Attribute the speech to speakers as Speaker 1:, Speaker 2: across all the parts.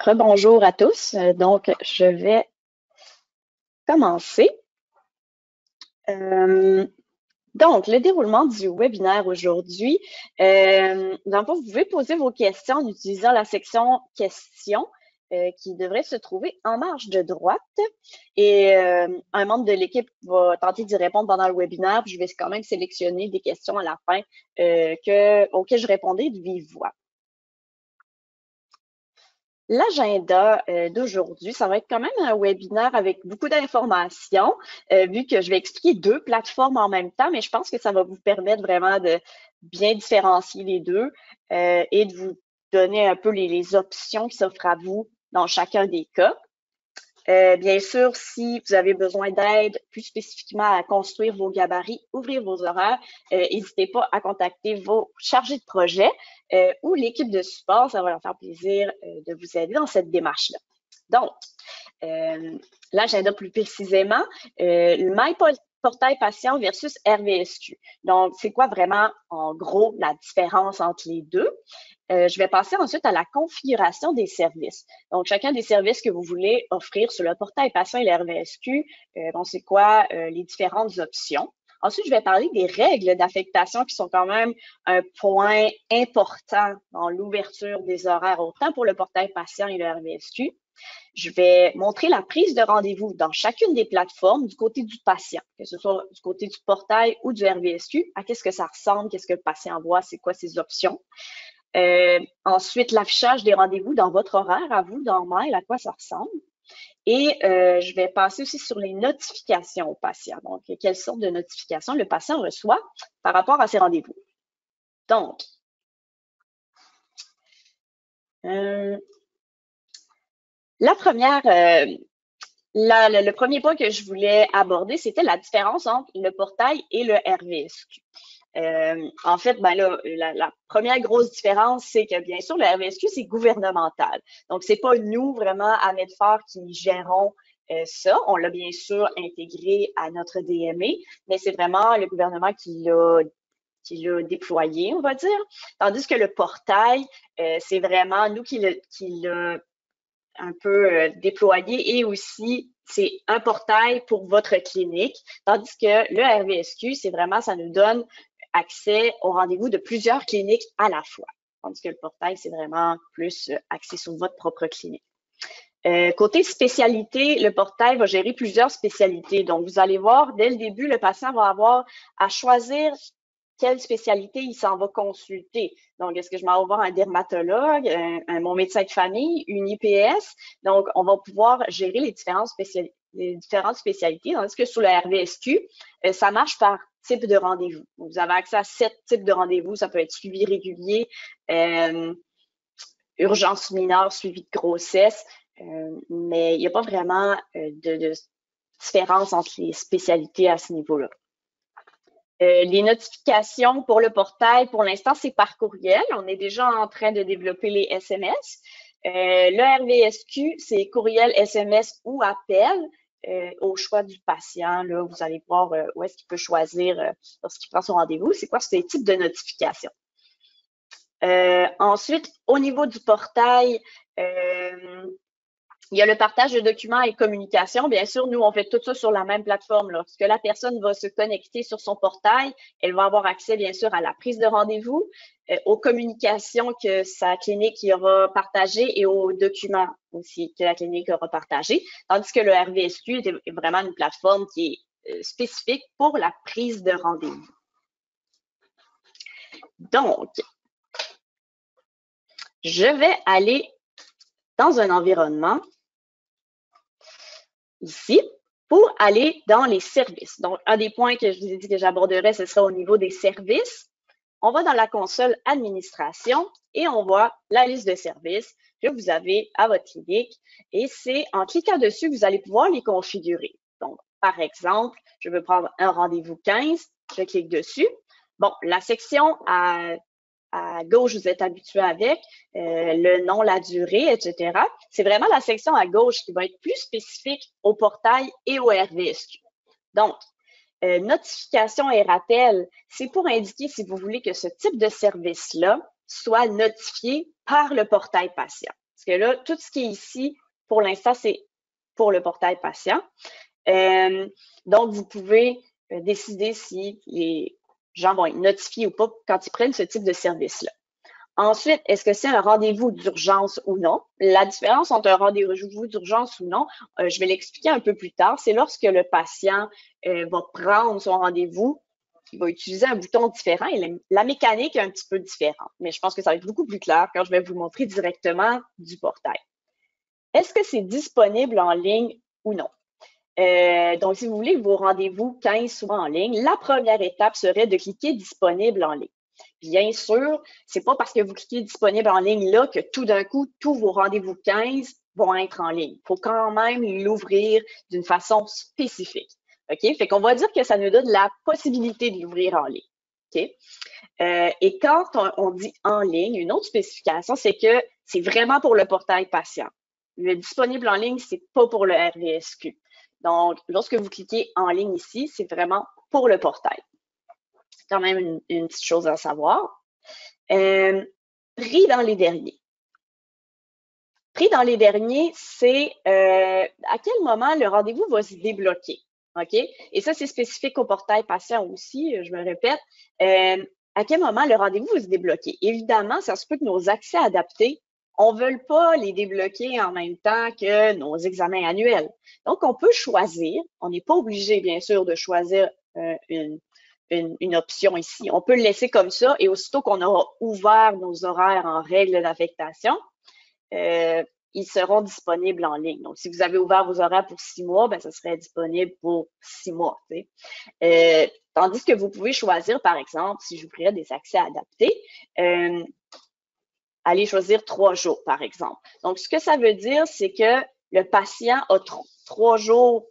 Speaker 1: Rebonjour à tous. Donc, je vais commencer. Euh, donc, le déroulement du webinaire aujourd'hui. Dans le fond, vous pouvez poser vos questions en utilisant la section questions qui devrait se trouver en marge de droite. Et un membre de l'équipe va tenter d'y répondre pendant le webinaire. Je vais quand même sélectionner des questions à la fin auxquelles je répondrai de vive voix. L'agenda d'aujourd'hui, ça va être quand même un webinaire avec beaucoup d'informations, vu que je vais expliquer deux plateformes en même temps, mais je pense que ça va vous permettre vraiment de bien différencier les deux et de vous donner un peu les options qui s'offrent à vous dans chacun des cas. Bien sûr, si vous avez besoin d'aide plus spécifiquement à construire vos gabarits, ouvrir vos horaires, n'hésitez pas à contacter vos chargés de projet ou l'équipe de support. Ça va leur faire plaisir de vous aider dans cette démarche-là. Donc, l'agenda plus précisément, le MyPortail Patient versus RVSQ. Donc, c'est quoi vraiment, en gros, la différence entre les deux? Je vais passer ensuite à la configuration des services. Donc, chacun des services que vous voulez offrir sur le portail patient et le RVSQ, donc c'est quoi les différentes options. Ensuite, je vais parler des règles d'affectation qui sont quand même un point important dans l'ouverture des horaires, autant pour le portail patient et le RVSQ. Je vais montrer la prise de rendez-vous dans chacune des plateformes du côté du patient, que ce soit du côté du portail ou du RVSQ, à qu'est-ce que ça ressemble, qu'est-ce que le patient voit, c'est quoi ses options. Ensuite, l'affichage des rendez-vous dans votre horaire, à vous, dans Mail, à quoi ça ressemble. Et je vais passer aussi sur les notifications au patient. Donc, quelles sortes de notifications le patient reçoit par rapport à ses rendez-vous. Donc, la première, le premier point que je voulais aborder, c'était la différence entre le portail et le RVSQ. En fait, ben là, la première grosse différence, c'est que bien sûr, le RVSQ, c'est gouvernemental. Donc, c'est pas nous vraiment à Medfort qui gérons ça. On l'a bien sûr intégré à notre DME, mais c'est vraiment le gouvernement qui l'a déployé, on va dire. Tandis que le portail, c'est vraiment nous qui l'a un peu déployé et aussi c'est un portail pour votre clinique, tandis que le RVSQ, c'est vraiment, ça nous donne accès au rendez-vous de plusieurs cliniques à la fois, tandis que le portail, c'est vraiment plus axé sur votre propre clinique. Côté spécialité, le portail va gérer plusieurs spécialités. Donc, vous allez voir, dès le début, le patient va avoir à choisir quelle spécialité il s'en va consulter. Donc, est-ce que je m'en vais voir un dermatologue, mon médecin de famille, une IPS? Donc, on va pouvoir gérer les différentes spécialités, tandis que sur le RVSQ, ça marche par type de rendez-vous. Vous avez accès à 7 types de rendez-vous. Ça peut être suivi régulier, urgence mineure, suivi de grossesse, mais il n'y a pas vraiment de différence entre les spécialités à ce niveau-là. Les notifications pour le portail, pour l'instant, c'est par courriel. On est déjà en train de développer les SMS. Le RVSQ, c'est courriel, SMS ou appel au choix du patient. Là, vous allez voir où est-ce qu'il peut choisir lorsqu'il prend son rendez-vous. C'est quoi ce type de notification? Ensuite, au niveau du portail, il y a le partage de documents et communication. Bien sûr, nous, on fait tout ça sur la même plateforme. Lorsque la personne va se connecter sur son portail, elle va avoir accès, bien sûr, à la prise de rendez-vous, aux communications que sa clinique y aura partagées et aux documents aussi que la clinique aura partagés. Tandis que le RVSQ est vraiment une plateforme qui est spécifique pour la prise de rendez-vous. Donc, je vais aller dans un environnement ici pour aller dans les services. Donc, un des points que je vous ai dit que j'aborderais, ce sera au niveau des services. On va dans la console administration et on voit la liste de services que vous avez à votre clinique et c'est en cliquant dessus que vous allez pouvoir les configurer. Donc, par exemple, je veux prendre un rendez-vous 15, je clique dessus. Bon, la section à gauche, vous êtes habitué avec, le nom, la durée, etc. C'est vraiment la section à gauche qui va être plus spécifique au portail et au RVSQ. Donc, notification et rappel, c'est pour indiquer si vous voulez que ce type de service-là soit notifié par le portail patient. Parce que là, tout ce qui est ici, pour l'instant, c'est pour le portail patient. Donc, vous pouvez décider si les gens vont être notifiés ou pas quand ils prennent ce type de service-là. Ensuite, est-ce que c'est un rendez-vous d'urgence ou non? La différence entre un rendez-vous d'urgence ou non, je vais l'expliquer un peu plus tard. C'est lorsque le patient va prendre son rendez-vous, il va utiliser un bouton différent et la mécanique est un petit peu différente. Mais je pense que ça va être beaucoup plus clair quand je vais vous montrer directement du portail. Est-ce que c'est disponible en ligne ou non? Donc, si vous voulez que vos rendez-vous 15 soient en ligne, la première étape serait de cliquer disponible en ligne. Bien sûr, c'est pas parce que vous cliquez disponible en ligne là que tout d'un coup, tous vos rendez-vous 15 vont être en ligne. Il faut quand même l'ouvrir d'une façon spécifique. OK? Fait qu'on va dire que ça nous donne la possibilité de l'ouvrir en ligne. OK? Et quand on dit en ligne, une autre spécification, c'est que c'est vraiment pour le portail patient. Le disponible en ligne, c'est pas pour le RVSQ. Donc, lorsque vous cliquez en ligne ici, c'est vraiment pour le portail. C'est quand même une petite chose à savoir. Pris dans les derniers. Pris dans les derniers, c'est à quel moment le rendez-vous va se débloquer. OK? Et ça, c'est spécifique au portail patient aussi, je me répète. À quel moment le rendez-vous va se débloquer? Évidemment, ça se peut que nos accès adaptés, on ne veut pas les débloquer en même temps que nos examens annuels. Donc, on peut choisir, on n'est pas obligé, bien sûr, de choisir une option ici. On peut le laisser comme ça et aussitôt qu'on aura ouvert nos horaires en règle d'affectation, ils seront disponibles en ligne. Donc, si vous avez ouvert vos horaires pour 6 mois, ben, ça serait disponible pour 6 mois. Tandis que vous pouvez choisir, par exemple, si j'ouvrirais des accès adaptés, aller choisir 3 jours, par exemple. Donc, ce que ça veut dire, c'est que le patient a 3 jours,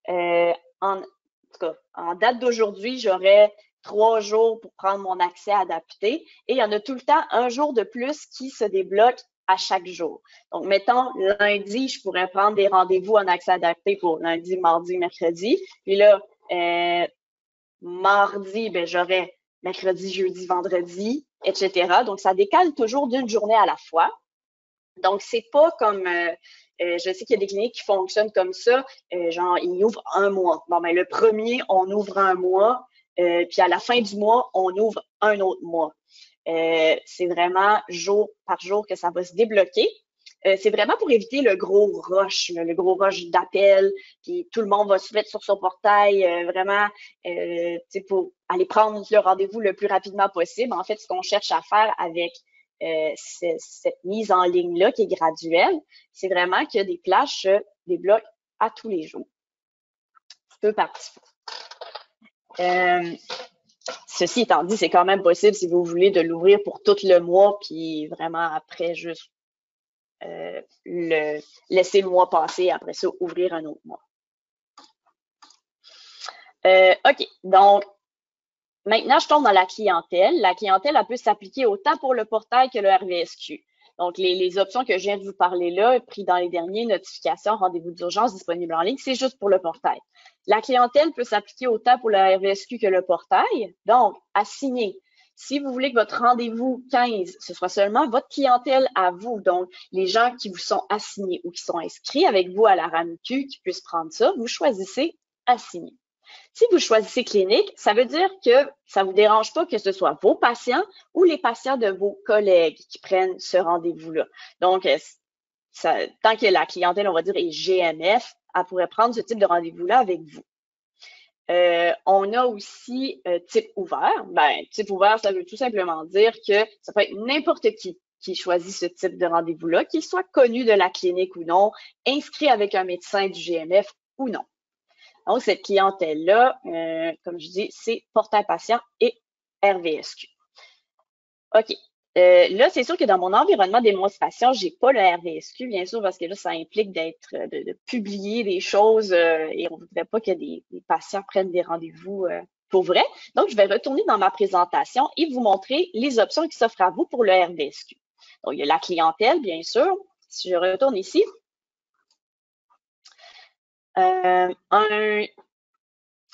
Speaker 1: en tout cas, en date d'aujourd'hui, j'aurais 3 jours pour prendre mon accès adapté et il y en a tout le temps un jour de plus qui se débloque à chaque jour. Donc, mettons, lundi, je pourrais prendre des rendez-vous en accès adapté pour lundi, mardi, mercredi. Puis là, mardi, ben, j'aurais mercredi, jeudi, vendredi, etc. Donc, ça décale toujours d'une journée à la fois. Donc, c'est pas comme, je sais qu'il y a des cliniques qui fonctionnent comme ça, genre, ils ouvrent un mois. Bon, ben, le premier, on ouvre un mois, puis à la fin du mois, on ouvre un autre mois. C'est vraiment jour par jour que ça va se débloquer. C'est vraiment pour éviter le gros rush d'appel, puis tout le monde va se mettre sur son portail, vraiment, pour aller prendre le rendez-vous le plus rapidement possible. En fait, ce qu'on cherche à faire avec cette mise en ligne-là qui est graduelle, c'est vraiment que des plages se débloquent à tous les jours. Peu par petit peu. Ceci étant dit, c'est quand même possible si vous voulez de l'ouvrir pour tout le mois, puis vraiment après juste laisser le mois passer, après ça, ouvrir un autre mois. OK, donc maintenant, je tombe dans la clientèle. La clientèle, elle peut s'appliquer autant pour le portail que le RVSQ. Donc, les options que je viens de vous parler là, pris dans les derniers, notifications, rendez-vous d'urgence disponibles en ligne, c'est juste pour le portail. La clientèle peut s'appliquer autant pour le RVSQ que le portail. Donc, assigner. Si vous voulez que votre rendez-vous 15, ce soit seulement votre clientèle à vous, donc les gens qui vous sont assignés ou qui sont inscrits avec vous à la RAMQ qui puissent prendre ça, vous choisissez assigner. Si vous choisissez clinique, ça veut dire que ça ne vous dérange pas que ce soit vos patients ou les patients de vos collègues qui prennent ce rendez-vous-là. Donc, tant que la clientèle, on va dire, est GMF, elle pourrait prendre ce type de rendez-vous-là avec vous. On a aussi type ouvert. Ben, type ouvert, ça veut tout simplement dire que ça peut être n'importe qui choisit ce type de rendez-vous-là, qu'il soit connu de la clinique ou non, inscrit avec un médecin du GMF ou non. Donc, cette clientèle-là, comme je dis, c'est portail patient et RVSQ. OK. Là, c'est sûr que dans mon environnement de démonstration, j'ai pas le RVSQ, bien sûr, parce que là, ça implique de publier des choses et on ne voudrait pas que des patients prennent des rendez-vous pour vrai. Donc, je vais retourner dans ma présentation et vous montrer les options qui s'offrent à vous pour le RVSQ. Donc, il y a la clientèle, bien sûr. Si je retourne ici, un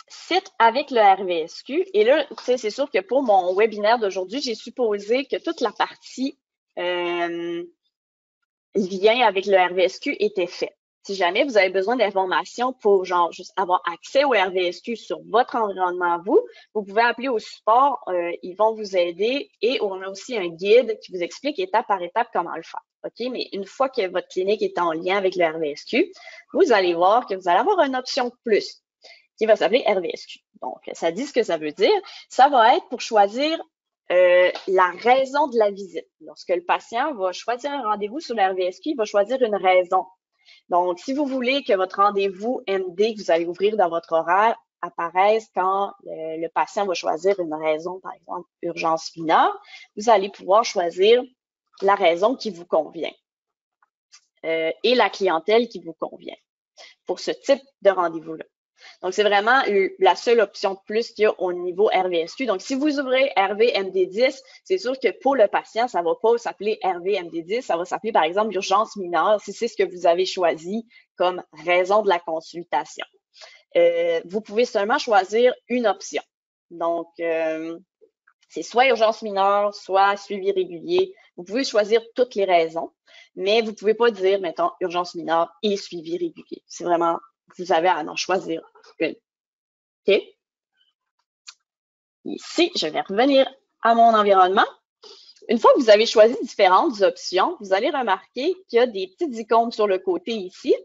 Speaker 1: site avec le RVSQ. Et là, c'est sûr que pour mon webinaire d'aujourd'hui, j'ai supposé que toute la partie lien avec le RVSQ était fait. Si jamais vous avez besoin d'informations pour genre juste avoir accès au RVSQ sur votre environnement à vous, vous pouvez appeler au support, ils vont vous aider et on a aussi un guide qui vous explique étape par étape comment le faire. OK? Mais une fois que votre clinique est en lien avec le RVSQ, vous allez voir que vous allez avoir une option plus qui va s'appeler RVSQ. Donc, ça dit ce que ça veut dire. Ça va être pour choisir la raison de la visite. Lorsque le patient va choisir un rendez-vous sur le RVSQ, il va choisir une raison. Donc, si vous voulez que votre rendez-vous MD que vous allez ouvrir dans votre horaire apparaisse quand le patient va choisir une raison, par exemple, urgence mineure, vous allez pouvoir choisir la raison qui vous convient et la clientèle qui vous convient pour ce type de rendez-vous-là. Donc, c'est vraiment la seule option de plus qu'il y a au niveau RVSQ. Donc, si vous ouvrez RV-MD10, c'est sûr que pour le patient, ça ne va pas s'appeler RV-MD10, ça va s'appeler, par exemple, urgence mineure, si c'est ce que vous avez choisi comme raison de la consultation. Vous pouvez seulement choisir une option. Donc, c'est soit urgence mineure, soit suivi régulier. Vous pouvez choisir toutes les raisons, mais vous ne pouvez pas dire, mettons, urgence mineure et suivi régulier. C'est vraiment, vous avez à en choisir une. OK? Ici, je vais revenir à mon environnement. Une fois que vous avez choisi différentes options, vous allez remarquer qu'il y a des petites icônes sur le côté ici.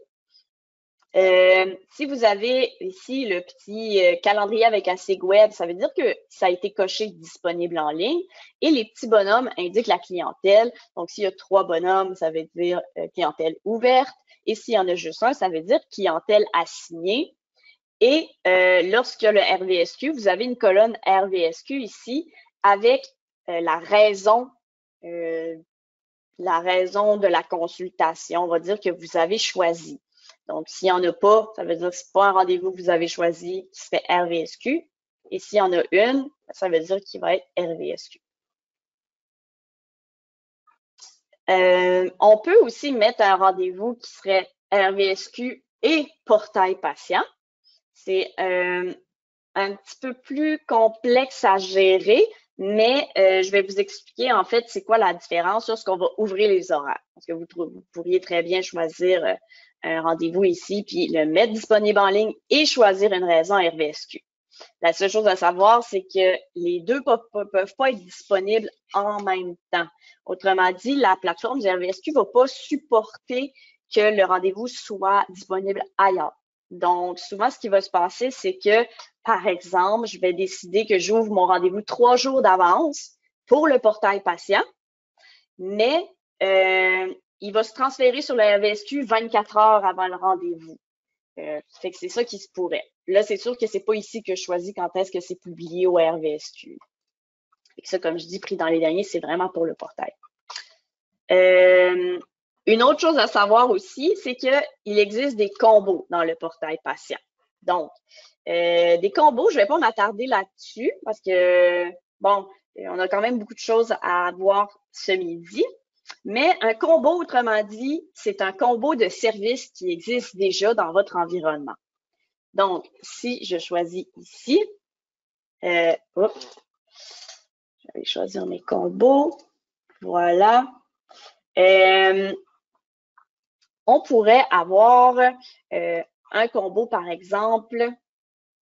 Speaker 1: Si vous avez ici le petit calendrier avec un SIG web, ça veut dire que ça a été coché disponible en ligne. Et les petits bonhommes indiquent la clientèle. Donc, s'il y a 3 bonhommes, ça veut dire clientèle ouverte. Et s'il y en a juste un, ça veut dire clientèle assignée. Et lorsqu'il y a le RVSQ, vous avez une colonne RVSQ ici avec la raison de la consultation. On va dire que vous avez choisi. Donc, s'il n'y en a pas, ça veut dire que ce n'est pas un rendez-vous que vous avez choisi qui se fait RVSQ. Et s'il y en a une, ça veut dire qu'il va être RVSQ. On peut aussi mettre un rendez-vous qui serait RVSQ et portail patient. C'est un petit peu plus complexe à gérer, mais je vais vous expliquer en fait c'est quoi la différence lorsqu'on va ouvrir les horaires. Parce que vous pourriez très bien choisir un rendez-vous ici, puis le mettre disponible en ligne et choisir une raison RVSQ. La seule chose à savoir, c'est que les deux peuvent pas être disponibles en même temps. Autrement dit, la plateforme du RVSQ ne va pas supporter que le rendez-vous soit disponible ailleurs. Donc, souvent, ce qui va se passer, c'est que, par exemple, je vais décider que j'ouvre mon rendez-vous 3 jours d'avance pour le portail patient, mais il va se transférer sur le RVSQ 24 heures avant le rendez-vous. Fait que c'est ça qui se pourrait. Là, c'est sûr que c'est pas ici que je choisis quand est-ce que c'est publié au RVSQ. Fait que ça, comme je dis, pris dans les derniers, c'est vraiment pour le portail. Une autre chose à savoir aussi, c'est qu'il existe des combos dans le portail patient. Donc, des combos, je vais pas m'attarder là-dessus parce que, bon, on a quand même beaucoup de choses à voir ce midi. Mais un combo, autrement dit, c'est un combo de services qui existe déjà dans votre environnement. Donc, si je choisis ici, je vais choisir mes combos. Voilà. On pourrait avoir un combo, par exemple,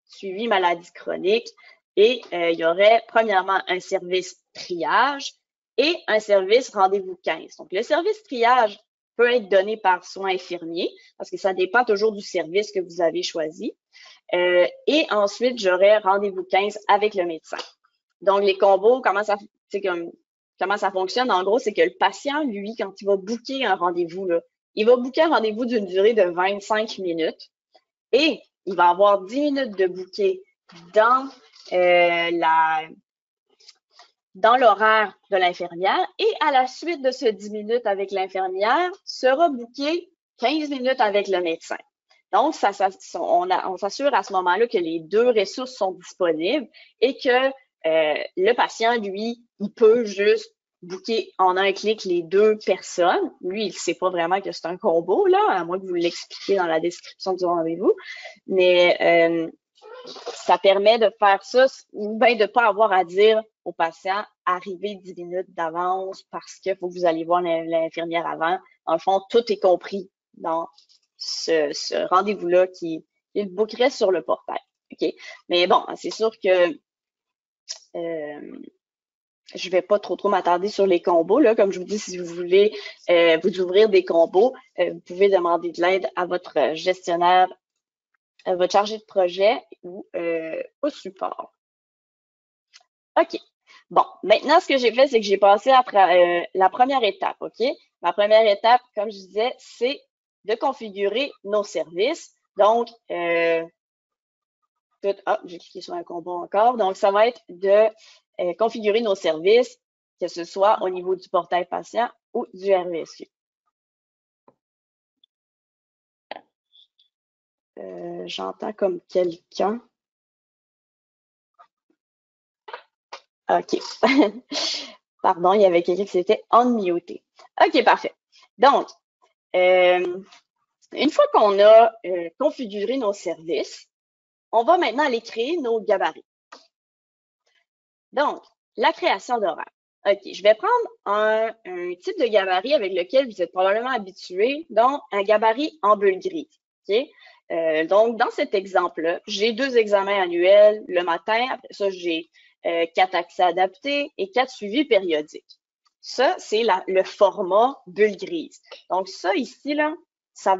Speaker 1: suivi maladie chronique, et il y aurait premièrement un service triage et un service rendez-vous 15. Donc, le service triage peut être donné par soins infirmiers parce que ça dépend toujours du service que vous avez choisi. Et ensuite, j'aurais rendez-vous 15 avec le médecin. Donc, les combos, comment ça fonctionne? En gros, c'est que le patient, lui, quand il va booker un rendez-vous, là, il va booker un rendez-vous d'une durée de 25 minutes et il va avoir 10 minutes de booker dans l'horaire de l'infirmière et à la suite de ce 10 minutes avec l'infirmière, sera booké 15 minutes avec le médecin. Donc, on s'assure à ce moment-là que les deux ressources sont disponibles et que le patient, lui, il peut juste booker en un clic les deux personnes. Lui, il ne sait pas vraiment que c'est un combo, là, à moins que vous l'expliquiez dans la description du rendez-vous. Mais ça permet de faire ça ou bien de ne pas avoir à dire aux patients arriver 10 minutes d'avance parce qu'il faut que vous alliez voir l'infirmière avant. Dans le fond, tout est compris dans ce rendez-vous-là qui le bookerait sur le portail. OK? Mais bon, c'est sûr que je vais pas trop m'attarder sur les combos. Là. Comme je vous dis, si vous voulez vous ouvrir des combos, vous pouvez demander de l'aide à votre gestionnaire, à votre chargé de projet ou au support. OK. Bon, maintenant, ce que j'ai fait, c'est que j'ai passé après la première étape, OK? Ma première étape, comme je disais, c'est de configurer nos services. Donc, j'ai cliqué sur un combo encore. Donc, ça va être de configurer nos services, que ce soit au niveau du portail patient ou du RVSQ. J'entends comme quelqu'un. OK. Pardon, il y avait quelqu'un qui s'était unmuté. OK, parfait. Donc, une fois qu'on a configuré nos services, on va maintenant aller créer nos gabarits. Donc, la création d'horaire. OK, je vais prendre un type de gabarit avec lequel vous êtes probablement habitué, donc un gabarit en bulle grise. OK? Donc, dans cet exemple-là, j'ai 2 examens annuels le matin. Après ça, j'ai 4 accès adaptés et 4 suivis périodiques. Ça, c'est le format bulle grise. Donc, ça ici, là, ça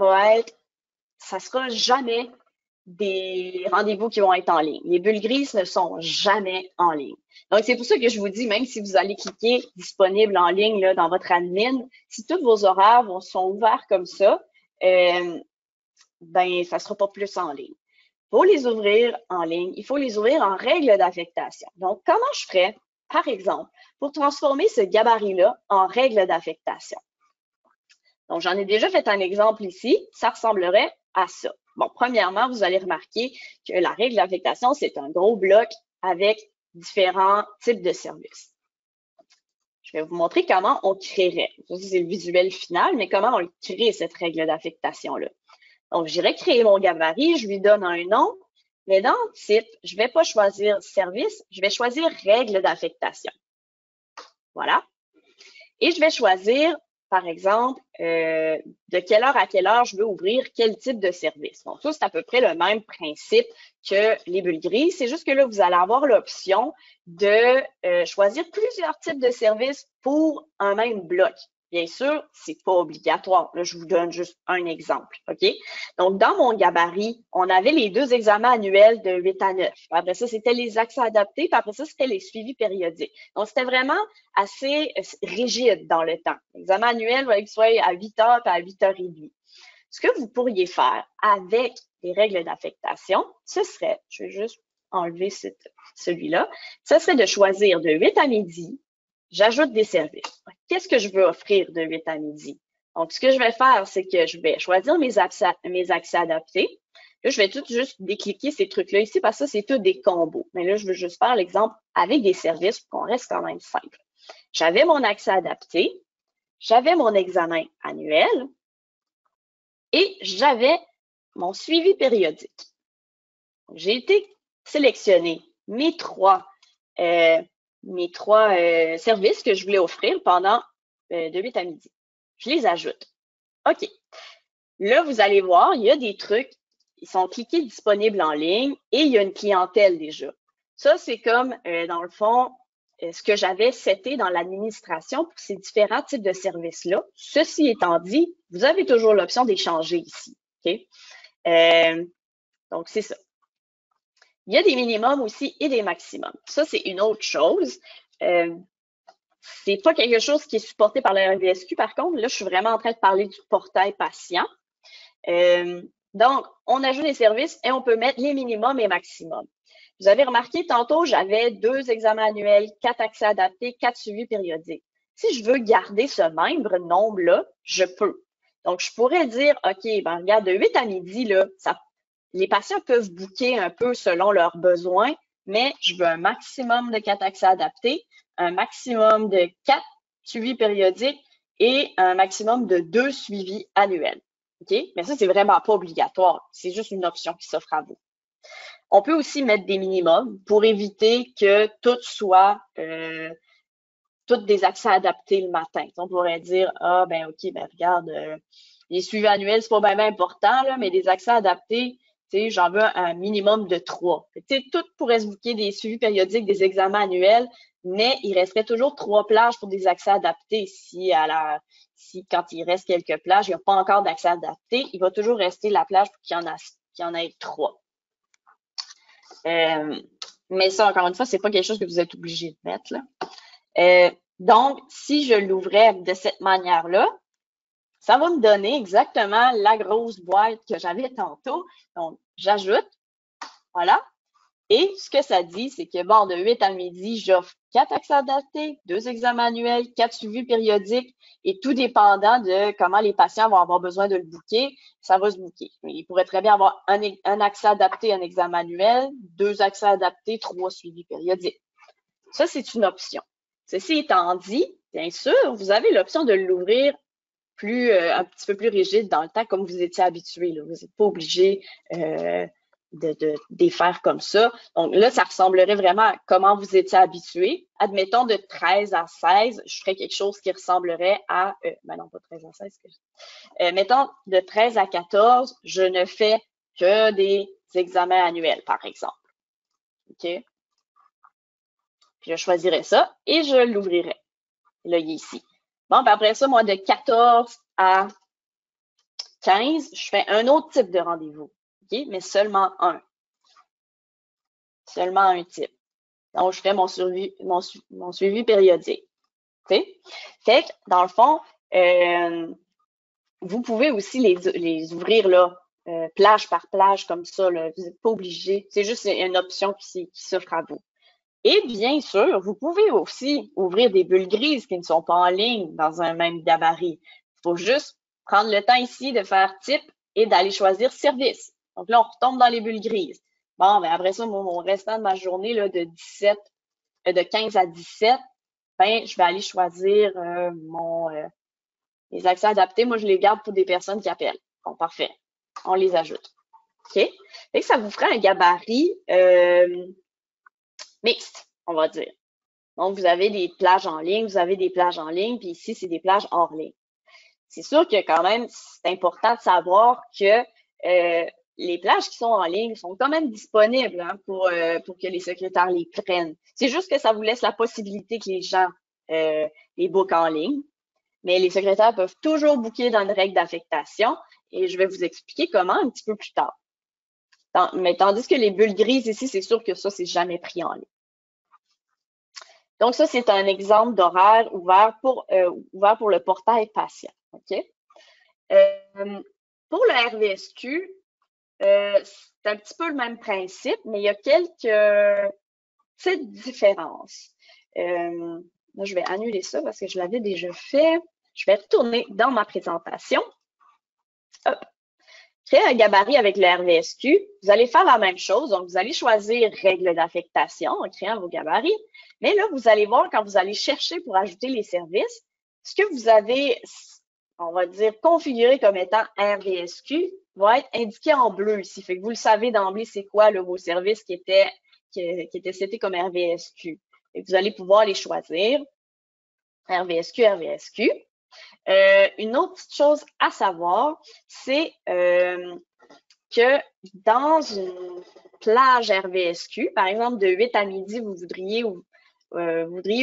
Speaker 1: sera jamais des rendez-vous qui vont être en ligne. Les bulles grises ne sont jamais en ligne. Donc, c'est pour ça que je vous dis, même si vous allez cliquer disponible en ligne là, dans votre admin, si tous vos horaires sont ouverts comme ça, ben, ça sera pas plus en ligne. Pour les ouvrir en ligne, il faut les ouvrir en règle d'affectation. Donc, comment je ferais, par exemple, pour transformer ce gabarit-là en règle d'affectation? Donc, j'en ai déjà fait un exemple ici. Ça ressemblerait à ça. Bon, premièrement, vous allez remarquer que la règle d'affectation, c'est un gros bloc avec différents types de services. Je vais vous montrer comment on créerait. Ça, c'est le visuel final, mais comment on crée cette règle d'affectation-là. Donc, j'irai créer mon gabarit, je lui donne un nom, mais dans le titre, je ne vais pas choisir service, je vais choisir règle d'affectation. Voilà. Et je vais choisir, par exemple, de quelle heure à quelle heure je veux ouvrir quel type de service. Donc, ça, c'est à peu près le même principe que les bulles grises. C'est juste que là, vous allez avoir l'option de choisir plusieurs types de services pour un même bloc. Bien sûr, c'est pas obligatoire. Là, je vous donne juste un exemple, OK? Donc, dans mon gabarit, on avait les 2 examens annuels de 8 à 9. Après ça, c'était les accès adaptés, puis après ça, c'était les suivis périodiques. Donc, c'était vraiment assez rigide dans le temps. L'examen annuel, il fallait qu'il soit à 8 heures puis à 8h30. Ce que vous pourriez faire avec les règles d'affectation, ce serait, je vais juste enlever celui-là, ce serait de choisir de 8 à midi, j'ajoute des services. Qu'est-ce que je veux offrir de 8 à midi? Donc, ce que je vais faire, c'est que je vais choisir mes accès adaptés. Là, je vais tout juste décliquer ces trucs-là ici parce que ça, c'est tout des combos. Mais là, je veux juste faire l'exemple avec des services pour qu'on reste quand même simple. J'avais mon accès adapté, j'avais mon examen annuel et j'avais mon suivi périodique. J'ai été sélectionner mes trois services que je voulais offrir pendant de 8 à midi. Je les ajoute. OK. Là, vous allez voir, il y a des trucs, ils sont cliqués disponibles en ligne et il y a une clientèle déjà. Ça, c'est comme, dans le fond, ce que j'avais seté dans l'administration pour ces différents types de services-là. Ceci étant dit, vous avez toujours l'option d'échanger ici. OK? Donc, c'est ça. Il y a des minimums aussi et des maximums. Ça, c'est une autre chose. C'est pas quelque chose qui est supporté par la RVSQ. Par contre, là, je suis vraiment en train de parler du portail patient. Donc, on ajoute des services et on peut mettre les minimums et maximums. Vous avez remarqué, tantôt, j'avais 2 examens annuels, 4 accès adaptés, 4 suivis périodiques. Si je veux garder ce même nombre-là, je peux. Donc, je pourrais dire, OK, ben regarde, de 8 à midi, là, les patients peuvent booker un peu selon leurs besoins, mais je veux un maximum de 4 accès adaptés, un maximum de 4 suivis périodiques et un maximum de 2 suivis annuels. OK? Mais ça, c'est vraiment pas obligatoire. C'est juste une option qui s'offre à vous. On peut aussi mettre des minimums pour éviter que tout soit toutes des accès adaptés le matin. On pourrait dire, ah ben ok, ben regarde, les suivis annuels, c'est pas vraiment important, là, mais des accès adaptés, tu sais, j'en veux un minimum de 3. Tu sais, tout pourrait se booker des suivis périodiques, des examens annuels, mais il resterait toujours 3 plages pour des accès adaptés. Si quand il reste quelques plages, il n'y a pas encore d'accès adapté, il va toujours rester la plage pour qu'il y en ait 3. Mais ça, encore une fois, c'est pas quelque chose que vous êtes obligé de mettre, là. Donc, si je l'ouvrais de cette manière-là, ça va me donner exactement la grosse boîte que j'avais tantôt. Donc, j'ajoute, voilà. Et ce que ça dit, c'est que, bon, de 8 à midi, j'offre 4 accès adaptés, 2 examens annuels, 4 suivis périodiques, et tout dépendant de comment les patients vont avoir besoin de le booker, ça va se booker. Il pourrait très bien avoir un accès adapté, un examen annuel, 2 accès adaptés, 3 suivis périodiques. Ça, c'est une option. Ceci étant dit, bien sûr, vous avez l'option de l'ouvrir un petit peu plus rigide dans le temps, comme vous étiez habitué. Là. Vous n'êtes pas obligé de faire comme ça. Donc là, ça ressemblerait vraiment à comment vous étiez habitué. Admettons de 13 à 16, je ferais quelque chose qui ressemblerait à... ben non, pas 13 à 16. Mettons, de 13 à 14, je ne fais que des examens annuels, par exemple. OK? Puis je choisirais ça et je l'ouvrirais. Là, il est ici. Bon, puis après ça, moi, de 14 à 15, je fais un autre type de rendez-vous. OK? Mais seulement un. Seulement un type. Donc, je fais mon suivi périodique. OK? Fait que, dans le fond, vous pouvez aussi les ouvrir là, plage par plage comme ça. Là. Vous n'êtes pas obligé. C'est juste une option qui s'offre à vous. Et bien sûr, vous pouvez aussi ouvrir des bulles grises qui ne sont pas en ligne dans un même gabarit. Il faut juste prendre le temps ici de faire type et d'aller choisir service. Donc là, on retombe dans les bulles grises. Bon, ben après ça, mon restant de ma journée là, de 15 à 17, ben, je vais aller choisir les accès adaptés. Moi, je les garde pour des personnes qui appellent. Bon, parfait. On les ajoute. OK? Et ça vous fera un gabarit mixte, on va dire. Donc, vous avez des plages en ligne, vous avez des plages en ligne, puis ici, c'est des plages hors ligne. C'est sûr que quand même, c'est important de savoir que les plages qui sont en ligne sont quand même disponibles hein, pour que les secrétaires les prennent. C'est juste que ça vous laisse la possibilité que les gens les bookent en ligne, mais les secrétaires peuvent toujours booker dans une règle d'affectation et je vais vous expliquer comment un petit peu plus tard. Mais tandis que les bulles grises ici, c'est sûr que ça, c'est jamais pris en ligne. Donc, ça, c'est un exemple d'horaire ouvert pour le portail patient. OK? Pour le RVSQ, c'est un petit peu le même principe, mais il y a quelques petites différences. Là, je vais annuler ça parce que je l'avais déjà fait. Je vais retourner dans ma présentation. Hop. Créer un gabarit avec le RVSQ, vous allez faire la même chose. Donc, vous allez choisir règles d'affectation en créant vos gabarits. Mais là, vous allez voir quand vous allez chercher pour ajouter les services, ce que vous avez, on va dire, configuré comme étant RVSQ va être indiqué en bleu ici. Fait que vous le savez d'emblée, c'est quoi là, vos services qui étaient setés comme RVSQ. Et vous allez pouvoir les choisir. RVSQ, RVSQ. Une autre petite chose à savoir, c'est que dans une plage RVSQ, par exemple de 8 à midi, vous voudriez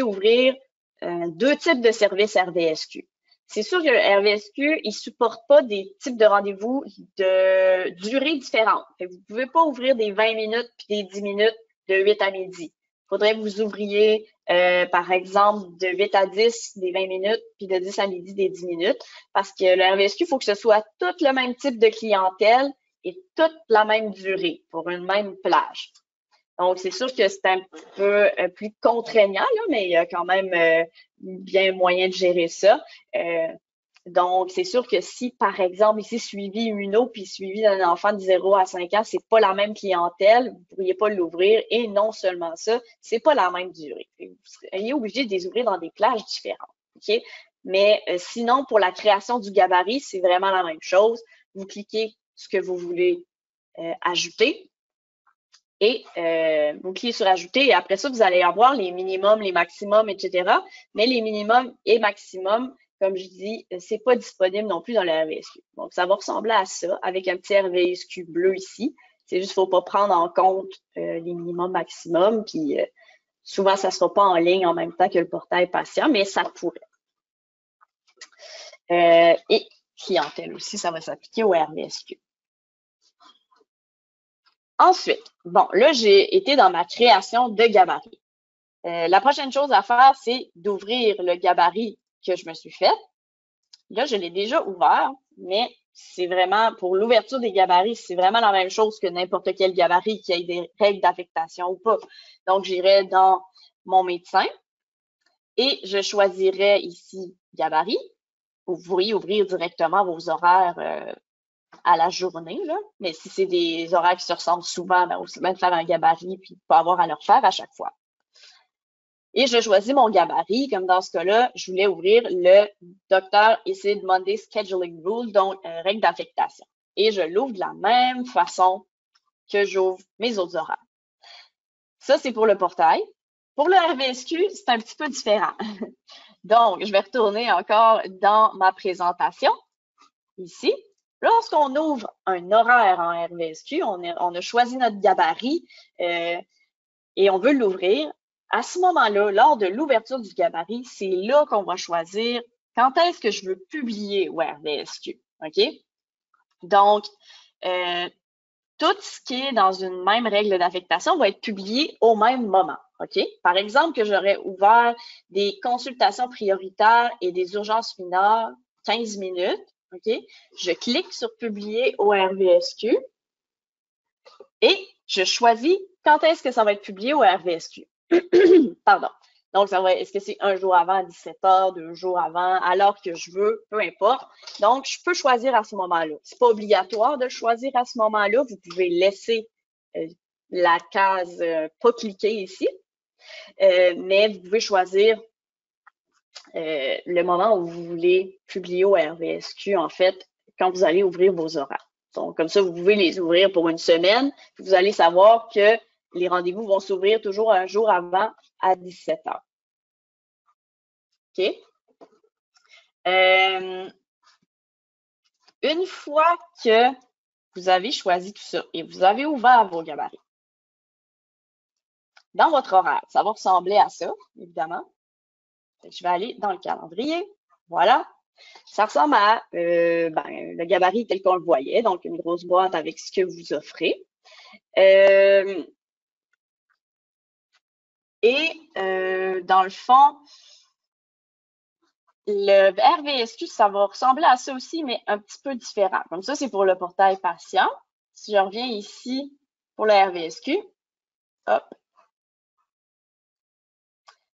Speaker 1: ouvrir 2 types de services RVSQ. C'est sûr que le RVSQ, il supporte pas des types de rendez-vous de durée différente. Vous ne pouvez pas ouvrir des 20 minutes puis des 10 minutes de 8 à midi. Il faudrait que vous ouvriez, par exemple, de 8 à 10 des 20 minutes, puis de 10 à midi des 10 minutes, parce que le RVSQ, il faut que ce soit tout le même type de clientèle et toute la même durée pour une même plage. Donc, c'est sûr que c'est un petit peu plus contraignant, là, mais il y a quand même bien moyen de gérer ça. Donc, c'est sûr que si, par exemple, ici, suivi Uno, puis suivi d'un enfant de 0 à 5 ans, c'est pas la même clientèle, vous pourriez pas l'ouvrir. Et non seulement ça, c'est pas la même durée. Vous seriez obligé de les ouvrir dans des plages différentes. OK? Mais sinon, pour la création du gabarit, c'est vraiment la même chose. Vous cliquez ce que vous voulez ajouter. et vous cliquez sur ajouter et après ça, vous allez avoir les minimums, les maximums, etc. Mais les minimums et maximums, comme je dis, c'est pas disponible non plus dans le RVSQ. Donc, ça va ressembler à ça avec un petit RVSQ bleu ici. C'est juste qu'il faut pas prendre en compte les minimums, maximums, puis souvent, ça sera pas en ligne en même temps que le portail patient, mais ça pourrait. Et clientèle aussi, ça va s'appliquer au RVSQ. Ensuite, bon, là, j'ai été dans ma création de gabarit. La prochaine chose à faire, c'est d'ouvrir le gabarit que je me suis fait. Là, je l'ai déjà ouvert, mais c'est vraiment, pour l'ouverture des gabarits, c'est vraiment la même chose que n'importe quel gabarit qui ait des règles d'affectation ou pas. Donc, j'irai dans mon médecin et je choisirai ici gabarit. Vous pourriez ouvrir directement vos horaires à la journée, là. Mais si c'est des horaires qui se ressemblent souvent, ben aussi bien de faire un gabarit puis pas avoir à le refaire à chaque fois. Et je choisis mon gabarit, comme dans ce cas-là, je voulais ouvrir le Dr. Icid Monday Scheduling Rule, donc règle d'affectation. Et je l'ouvre de la même façon que j'ouvre mes autres horaires. Ça, c'est pour le portail. Pour le RVSQ, c'est un petit peu différent. Donc, je vais retourner encore dans ma présentation, ici. Lorsqu'on ouvre un horaire en RVSQ, on a choisi notre gabarit et on veut l'ouvrir. À ce moment-là, lors de l'ouverture du gabarit, c'est là qu'on va choisir quand est-ce que je veux publier au RVSQ. OK? Donc, tout ce qui est dans une même règle d'affectation va être publié au même moment. OK? Par exemple, que j'aurais ouvert des consultations prioritaires et des urgences mineures 15 minutes. OK? Je clique sur publier au RVSQ et je choisis quand est-ce que ça va être publié au RVSQ. Pardon. Donc, ça va, est-ce que c'est un jour avant à 17h, 2 jours avant, à l'heure que je veux, peu importe. Donc, je peux choisir à ce moment-là. C'est pas obligatoire de choisir à ce moment-là. Vous pouvez laisser la case pas cliquer ici, mais vous pouvez choisir le moment où vous voulez publier au RVSQ, en fait, quand vous allez ouvrir vos horaires. Donc, comme ça, vous pouvez les ouvrir pour une semaine. Vous allez savoir que les rendez-vous vont s'ouvrir toujours un jour avant à 17h. OK? Une fois que vous avez choisi tout ça et vous avez ouvert vos gabarits, dans votre horaire, ça va ressembler à ça, évidemment. Je vais aller dans le calendrier. Voilà. Ça ressemble à le gabarit tel qu'on le voyait, donc une grosse boîte avec ce que vous offrez. Dans le fond, le RVSQ, ça va ressembler à ça aussi, mais un petit peu différent. Comme ça, c'est pour le portail patient. Si je reviens ici pour le RVSQ, hop.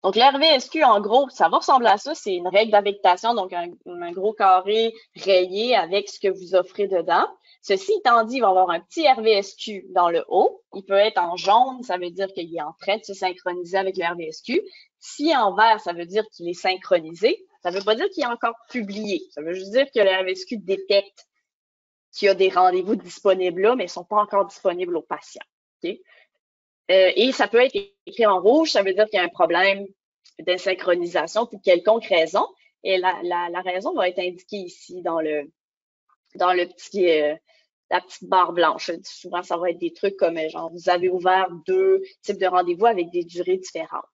Speaker 1: Donc, le RVSQ, en gros, ça va ressembler à ça. C'est une règle d'affectation, donc un gros carré rayé avec ce que vous offrez dedans. Ceci étant dit, il va y avoir un petit RVSQ dans le haut. Il peut être en jaune, ça veut dire qu'il est en train de se synchroniser avec le RVSQ. Si en vert, ça veut dire qu'il est synchronisé. Ça ne veut pas dire qu'il est encore publié. Ça veut juste dire que le RVSQ détecte qu'il y a des rendez-vous disponibles là, mais ils ne sont pas encore disponibles aux patients. Okay? Et ça peut être écrit en rouge, ça veut dire qu'il y a un problème de synchronisation pour quelconque raison. Et la raison va être indiquée ici dans le petit la petite barre blanche. Souvent, ça va être des trucs comme genre vous avez ouvert 2 types de rendez-vous avec des durées différentes.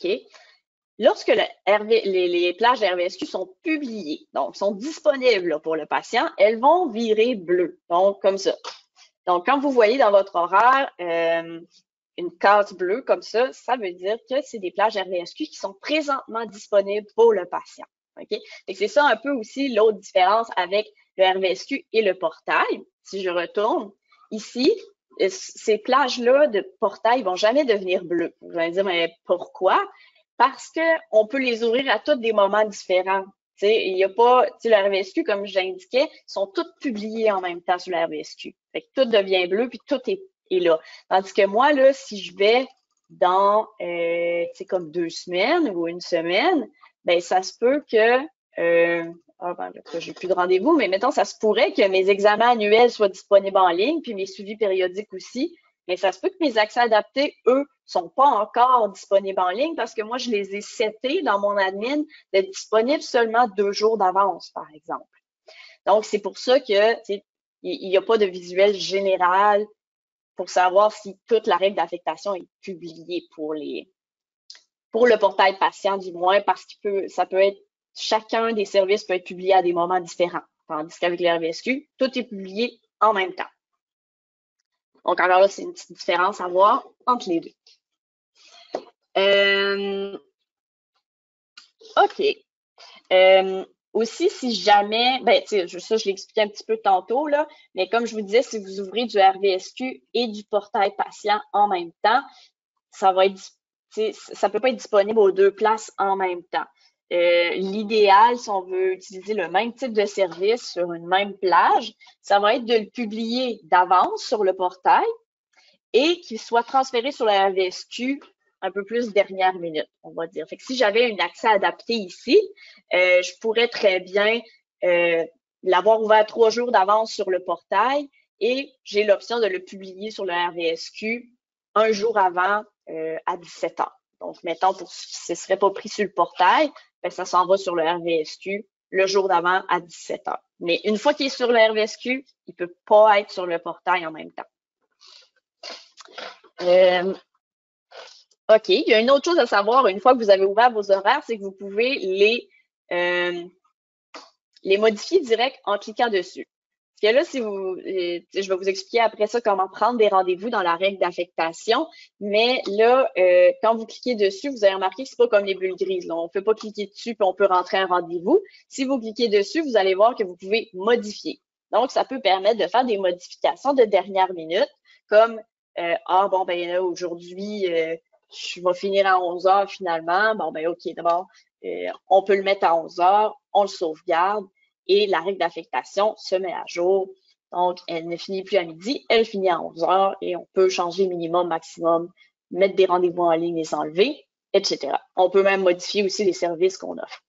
Speaker 1: OK? Lorsque les plages de RVSQ sont publiées, donc sont disponibles là, pour le patient, elles vont virer bleues. Donc, comme ça. Donc, quand vous voyez dans votre horaire une case bleue comme ça, ça veut dire que c'est des plages RVSQ qui sont présentement disponibles pour le patient. OK? Et c'est ça un peu aussi l'autre différence avec le RVSQ et le portail. Si je retourne ici, ces plages-là de portail vont jamais devenir bleues. Vous allez dire, mais pourquoi? Parce qu'on peut les ouvrir à tous des moments différents. T'sais, il n'y a pas, le RVSQ, comme j'indiquais, sont toutes publiées en même temps sur le RVSQ. Fait que tout devient bleu, puis tout est là. Tandis que moi, là, si je vais dans, comme 2 semaines ou une semaine, ben ça se peut que, j'ai plus de rendez-vous, mais mettons, ça se pourrait que mes examens annuels soient disponibles en ligne, puis mes suivis périodiques aussi, Mais ça se peut que mes accès adaptés, eux, sont pas encore disponibles en ligne parce que moi, je les ai setés dans mon admin d'être disponibles seulement 2 jours d'avance, par exemple. Donc, c'est pour ça que il n'y a pas de visuel général pour savoir si toute la règle d'affectation est publiée pour le portail patient, du moins, parce que ça peut être, chacun des services peut être publié à des moments différents. Tandis qu'avec le RVSQ, tout est publié en même temps. Donc, alors là, c'est une petite différence à voir entre les deux. OK. Aussi, si jamais, ça, je l'ai expliqué un petit peu tantôt, là, mais comme je vous disais, si vous ouvrez du RVSQ et du portail patient en même temps, ça va être, ça peut pas être disponible aux deux places en même temps. L'idéal, si on veut utiliser le même type de service sur une même plage, ça va être de le publier d'avance sur le portail et qu'il soit transféré sur le RVSQ un peu plus dernière minute, on va dire. Fait que si j'avais un accès adapté ici, je pourrais très bien l'avoir ouvert 3 jours d'avance sur le portail et j'ai l'option de le publier sur le RVSQ un jour avant à 17 h. Donc, mettons, ce ne serait pas pris sur le portail, ben, ça s'en va sur le RVSQ le jour d'avant à 17 h. Mais une fois qu'il est sur le RVSQ, il ne peut pas être sur le portail en même temps. OK. Il y a une autre chose à savoir une fois que vous avez ouvert vos horaires, c'est que vous pouvez les modifier direct en cliquant dessus. Parce que là, je vais vous expliquer après ça comment prendre des rendez-vous dans la règle d'affectation. Mais là, quand vous cliquez dessus, vous avez remarqué que c'est pas comme les bulles grises. Là. On ne peut pas cliquer dessus puis on peut rentrer un rendez-vous. Si vous cliquez dessus, vous allez voir que vous pouvez modifier. Donc, ça peut permettre de faire des modifications de dernière minute, comme bon, ben là, aujourd'hui, je vais finir à 11 h finalement. Bon, ben OK, d'abord, on peut le mettre à 11 h, on le sauvegarde et la règle d'affectation se met à jour. Donc, elle ne finit plus à midi, elle finit à 11 h et on peut changer minimum, maximum, mettre des rendez-vous en ligne, les enlever, etc. On peut même modifier aussi les services qu'on offre,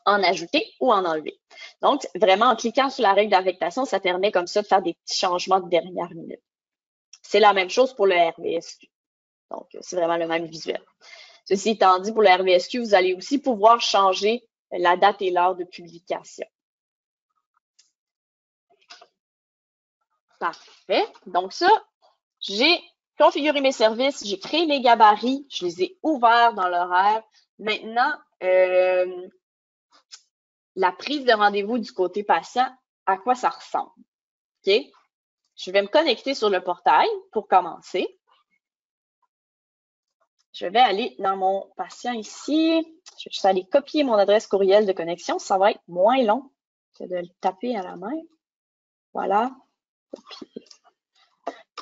Speaker 1: en ajouter ou en enlever. Donc, vraiment, en cliquant sur la règle d'affectation, ça permet comme ça de faire des petits changements de dernière minute. C'est la même chose pour le RVSQ. Donc, c'est vraiment le même visuel. Ceci étant dit, pour le RVSQ, vous allez aussi pouvoir changer la date et l'heure de publication. Parfait. Donc ça, j'ai configuré mes services, j'ai créé les gabarits, je les ai ouverts dans l'horaire. Maintenant, la prise de rendez-vous du côté patient, à quoi ça ressemble? OK? Je vais me connecter sur le portail pour commencer. Je vais aller dans mon patient ici. Je vais juste aller copier mon adresse courriel de connexion. Ça va être moins long que de le taper à la main. Voilà. Copier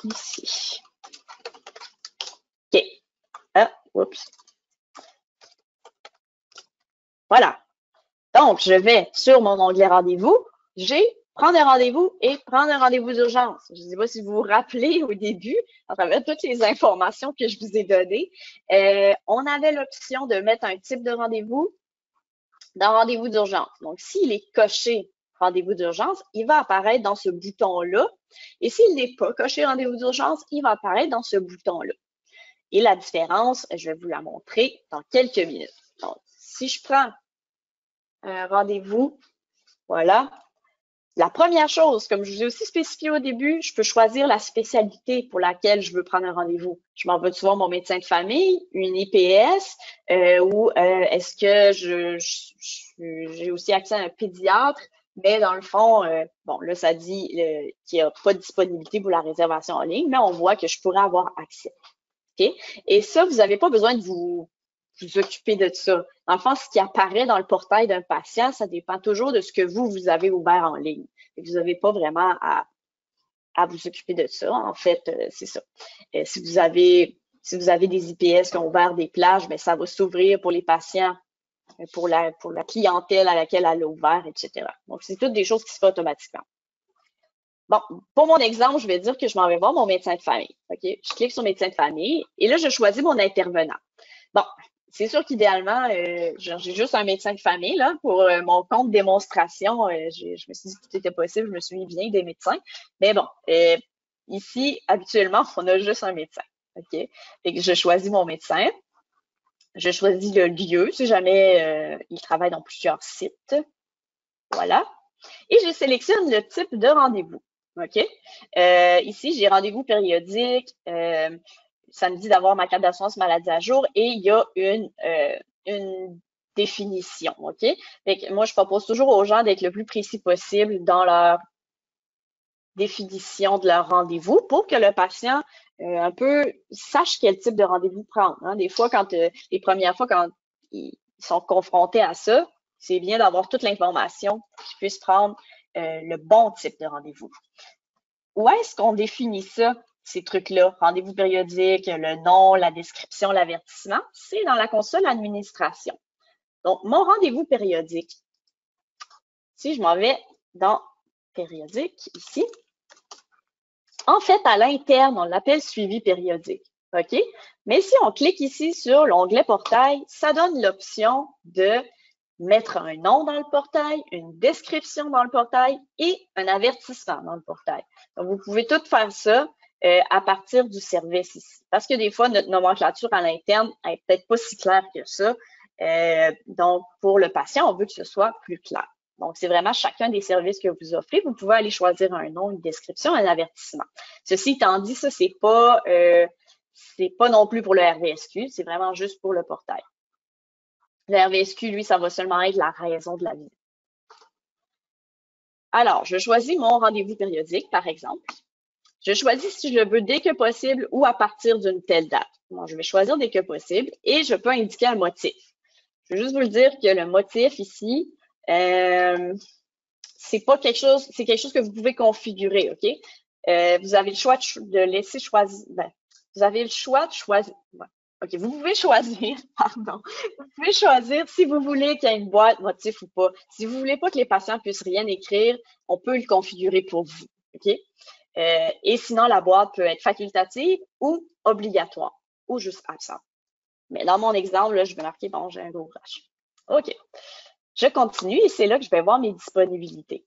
Speaker 1: ici. OK. Oups. Voilà. Donc, je vais sur mon onglet rendez-vous. J'ai prendre un rendez-vous et prendre un rendez-vous d'urgence. Je ne sais pas si vous vous rappelez au début, à travers toutes les informations que je vous ai données, on avait l'option de mettre un type de rendez-vous dans rendez-vous d'urgence. Donc, s'il est coché rendez-vous d'urgence, il va apparaître dans ce bouton-là. Et s'il n'est pas coché rendez-vous d'urgence, il va apparaître dans ce bouton-là. Et la différence, je vais vous la montrer dans quelques minutes. Donc, si je prends un rendez-vous, voilà. La première chose, comme je vous ai aussi spécifié au début, je peux choisir la spécialité pour laquelle je veux prendre un rendez-vous. Je m'en veux-tu voir mon médecin de famille, une IPS, ou est-ce que j'ai aussi accès à un pédiatre, mais dans le fond, bon, là, ça dit qu'il n'y a pas de disponibilité pour la réservation en ligne, mais on voit que je pourrais avoir accès. OK? Et ça, vous n'avez pas besoin de vous occuper de ça. Dans le fond, ce qui apparaît dans le portail d'un patient, ça dépend toujours de ce que vous avez ouvert en ligne. Et vous n'avez pas vraiment à vous occuper de ça. En fait, c'est ça. Si vous avez des IPS qui ont ouvert des plages, bien, ça va s'ouvrir pour les patients, pour la clientèle à laquelle elle a ouvert, etc. Donc, c'est toutes des choses qui se font automatiquement. Bon, pour mon exemple, je vais dire que je m'en vais voir mon médecin de famille. OK? Je clique sur médecin de famille et là, je choisis mon intervenant. Bon, c'est sûr qu'idéalement, j'ai juste un médecin de famille là pour mon compte démonstration. Je me suis dit que tout était possible. Je me suis mis bien des médecins. Mais bon, il ici, habituellement, on a juste un médecin. OK? Fait que je choisis mon médecin. Je choisis le lieu, si jamais il travaille dans plusieurs sites. Voilà. Et je sélectionne le type de rendez-vous. OK? Ici, j'ai rendez-vous périodique. Ça me dit d'avoir ma carte d'assurance maladie à jour et il y a une définition. OK? Fait que moi, je propose toujours aux gens d'être le plus précis possible dans leur définition de leur rendez-vous pour que le patient un peu sache quel type de rendez-vous prendre. Hein. Des fois, les premières fois, quand ils sont confrontés à ça, c'est bien d'avoir toute l'information pour qu'ils puissent prendre le bon type de rendez-vous. Où est-ce qu'on définit ça, ces trucs-là? Rendez-vous périodique, le nom, la description, l'avertissement, c'est dans la console administration. Donc, mon rendez-vous périodique, si je m'en vais dans périodique, ici, en fait, à l'interne, on l'appelle suivi périodique. OK? Mais si on clique ici sur l'onglet portail, ça donne l'option de mettre un nom dans le portail, une description dans le portail et un avertissement dans le portail. Donc, vous pouvez tout faire ça à partir du service ici. Parce que des fois, notre nomenclature à l'interne n'est peut-être pas si claire que ça. Donc, pour le patient, on veut que ce soit plus clair. Donc, c'est vraiment chacun des services que vous offrez. Vous pouvez aller choisir un nom, une description, un avertissement. Ceci étant dit, ça, c'est pas non plus pour le RVSQ, c'est vraiment juste pour le portail. Le RVSQ, lui, ça va seulement être la raison de la visite. Alors, je choisis mon rendez-vous périodique, par exemple. Je choisis si je le veux dès que possible ou à partir d'une telle date. Bon, je vais choisir dès que possible et je peux indiquer un motif. Je veux juste vous le dire que le motif ici, c'est quelque chose que vous pouvez configurer, OK? Vous avez le choix de laisser choisir, vous avez le choix de choisir, ouais. OK, vous pouvez choisir, pardon, vous pouvez choisir si vous voulez qu'il y ait une boîte motif ou pas. Si vous voulez pas que les patients puissent rien écrire, on peut le configurer pour vous, OK? Et sinon, la boîte peut être facultative ou obligatoire ou juste absente. Mais dans mon exemple, là, je vais marquer, bon, j'ai un gros rush. OK. Je continue et c'est là que je vais voir mes disponibilités.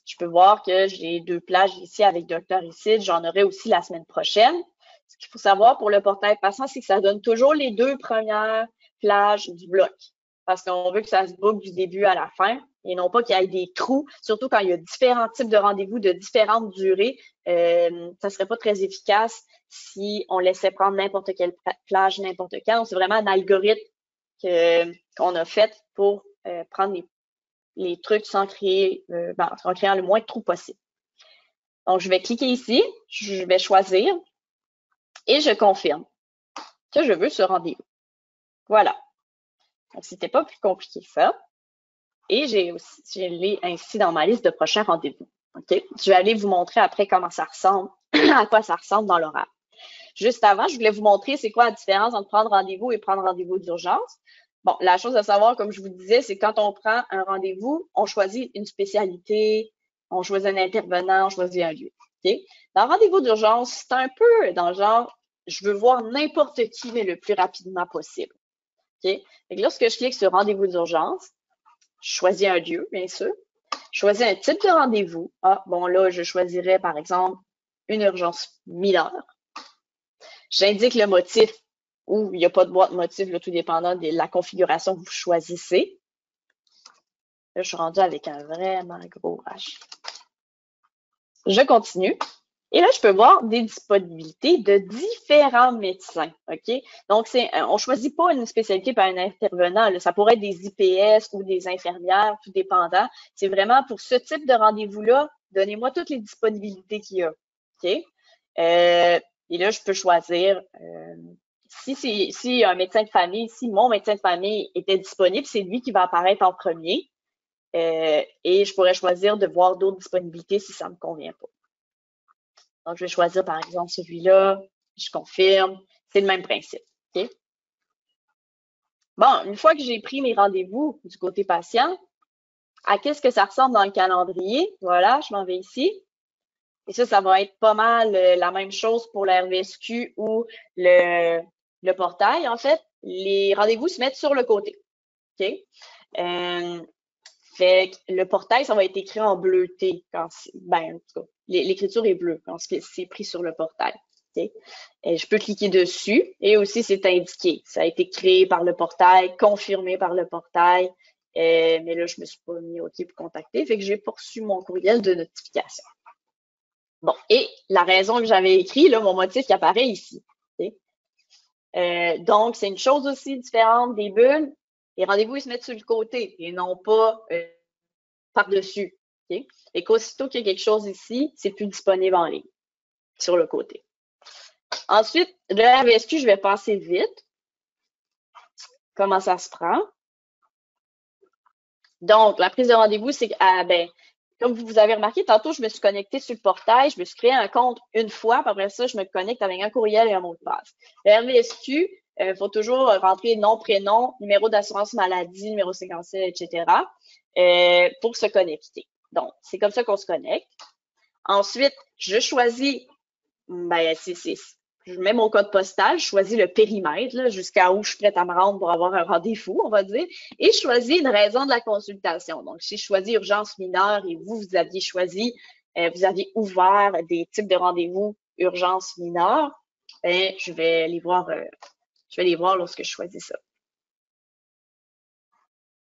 Speaker 1: Je peux voir que j'ai 2 plages ici avec Dr. Icide. J'en aurai aussi la semaine prochaine. Ce qu'il faut savoir pour le portail patient, c'est que ça donne toujours les 2 premières plages du bloc. Parce qu'on veut que ça se boucle du début à la fin et non pas qu'il y ait des trous, surtout quand il y a différents types de rendez-vous de différentes durées. Ça serait pas très efficace si on laissait prendre n'importe quelle plage, n'importe quand. Donc, c'est vraiment un algorithme qu'on a fait pour prendre les trucs sans créer, en créant le moins de trous possible. Donc, je vais cliquer ici, je vais choisir et je confirme que je veux ce rendez-vous. Voilà. Donc, c'était pas plus compliqué que ça. Et je l'ai ainsi dans ma liste de prochains rendez-vous. OK? Je vais aller vous montrer après comment ça ressemble, à quoi ça ressemble dans l'horaire. Juste avant, je voulais vous montrer c'est quoi la différence entre prendre rendez-vous et prendre rendez-vous d'urgence. Bon, la chose à savoir, comme je vous disais, c'est quand on prend un rendez-vous, on choisit une spécialité, on choisit un intervenant, on choisit un lieu. Okay? Dans le rendez-vous d'urgence, c'est un peu dans le genre, je veux voir n'importe qui, mais le plus rapidement possible. Okay? Fait que lorsque je clique sur rendez-vous d'urgence, je choisis un lieu, bien sûr. Je choisis un type de rendez-vous. Ah, bon, là, je choisirais, par exemple, une urgence mineure. J'indique le motif ou il n'y a pas de boîte motif, là, tout dépendant de la configuration que vous choisissez. Là, je suis rendue avec un vraiment gros H. Je continue. Et là, je peux voir des disponibilités de différents médecins. OK? Donc, on choisit pas une spécialité par un intervenant. Là. Ça pourrait être des IPS ou des infirmières, tout dépendant. C'est vraiment pour ce type de rendez-vous-là, donnez-moi toutes les disponibilités qu'il y a. OK? Et là, je peux choisir si un médecin de famille, si mon médecin de famille était disponible, c'est lui qui va apparaître en premier. Et je pourrais choisir de voir d'autres disponibilités si ça me convient pas. Donc, je vais choisir, par exemple, celui-là. Je confirme. C'est le même principe. OK? Bon, une fois que j'ai pris mes rendez-vous du côté patient, à qu'est-ce que ça ressemble dans le calendrier? Voilà, je m'en vais ici. Et ça va être pas mal la même chose pour le RVSQ ou le portail. En fait, les rendez-vous se mettent sur le côté. OK? Fait que le portail, ça va être écrit en bleuté ben, en tout cas, l'écriture est bleue quand c'est pris sur le portail. Okay? Et je peux cliquer dessus et aussi c'est indiqué. Ça a été créé par le portail, confirmé par le portail. Mais là, je me suis pas mis OK pour contacter. Fait que j'ai poursu mon courriel de notification. Bon, et la raison que j'avais écrit, là, mon motif qui apparaît ici. Okay? Donc, c'est une chose aussi différente des bulles. Les rendez-vous, ils se mettent sur le côté et non pas par-dessus. Okay? Et qu'aussitôt qu'il y a quelque chose ici, c'est plus disponible en ligne, sur le côté. Ensuite, le RVSQ, je vais passer vite. Comment ça se prend? Donc, la prise de rendez-vous, c'est comme vous avez remarqué, tantôt, je me suis connectée sur le portail, je me suis créé un compte une fois, puis après ça, je me connecte avec un courriel et un mot de passe. Le RVSQ, il faut toujours rentrer nom, prénom, numéro d'assurance maladie, numéro séquentiel, etc. Pour se connecter. Donc, c'est comme ça qu'on se connecte. Ensuite, je choisis, je mets mon code postal, je choisis le périmètre, jusqu'à où je suis prête à me rendre pour avoir un rendez-vous, on va dire, et je choisis une raison de la consultation. Donc, si je choisis urgence mineure et vous aviez choisi, vous aviez ouvert des types de rendez-vous urgence mineure, je vais les voir lorsque je choisis ça.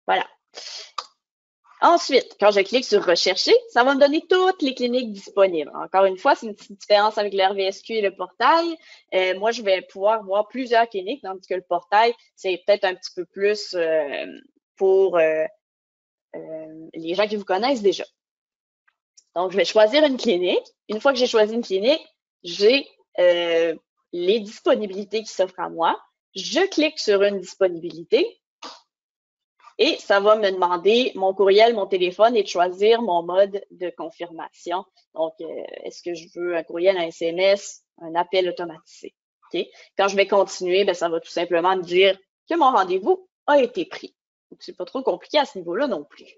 Speaker 1: Voilà. Ensuite, quand je clique sur rechercher, ça va me donner toutes les cliniques disponibles. Encore une fois, c'est une petite différence avec le RVSQ et le portail. Moi, je vais pouvoir voir plusieurs cliniques, tandis que le portail, c'est peut-être un petit peu plus pour les gens qui vous connaissent déjà. Donc, je vais choisir une clinique. Une fois que j'ai choisi une clinique, j'ai les disponibilités qui s'offrent à moi. Je clique sur une disponibilité. Et ça va me demander mon courriel, mon téléphone et de choisir mon mode de confirmation. Donc, est-ce que je veux un courriel, un SMS, un appel automatisé? Okay? Quand je vais continuer, ça va tout simplement me dire que mon rendez-vous a été pris. Donc, c'est pas trop compliqué à ce niveau-là non plus.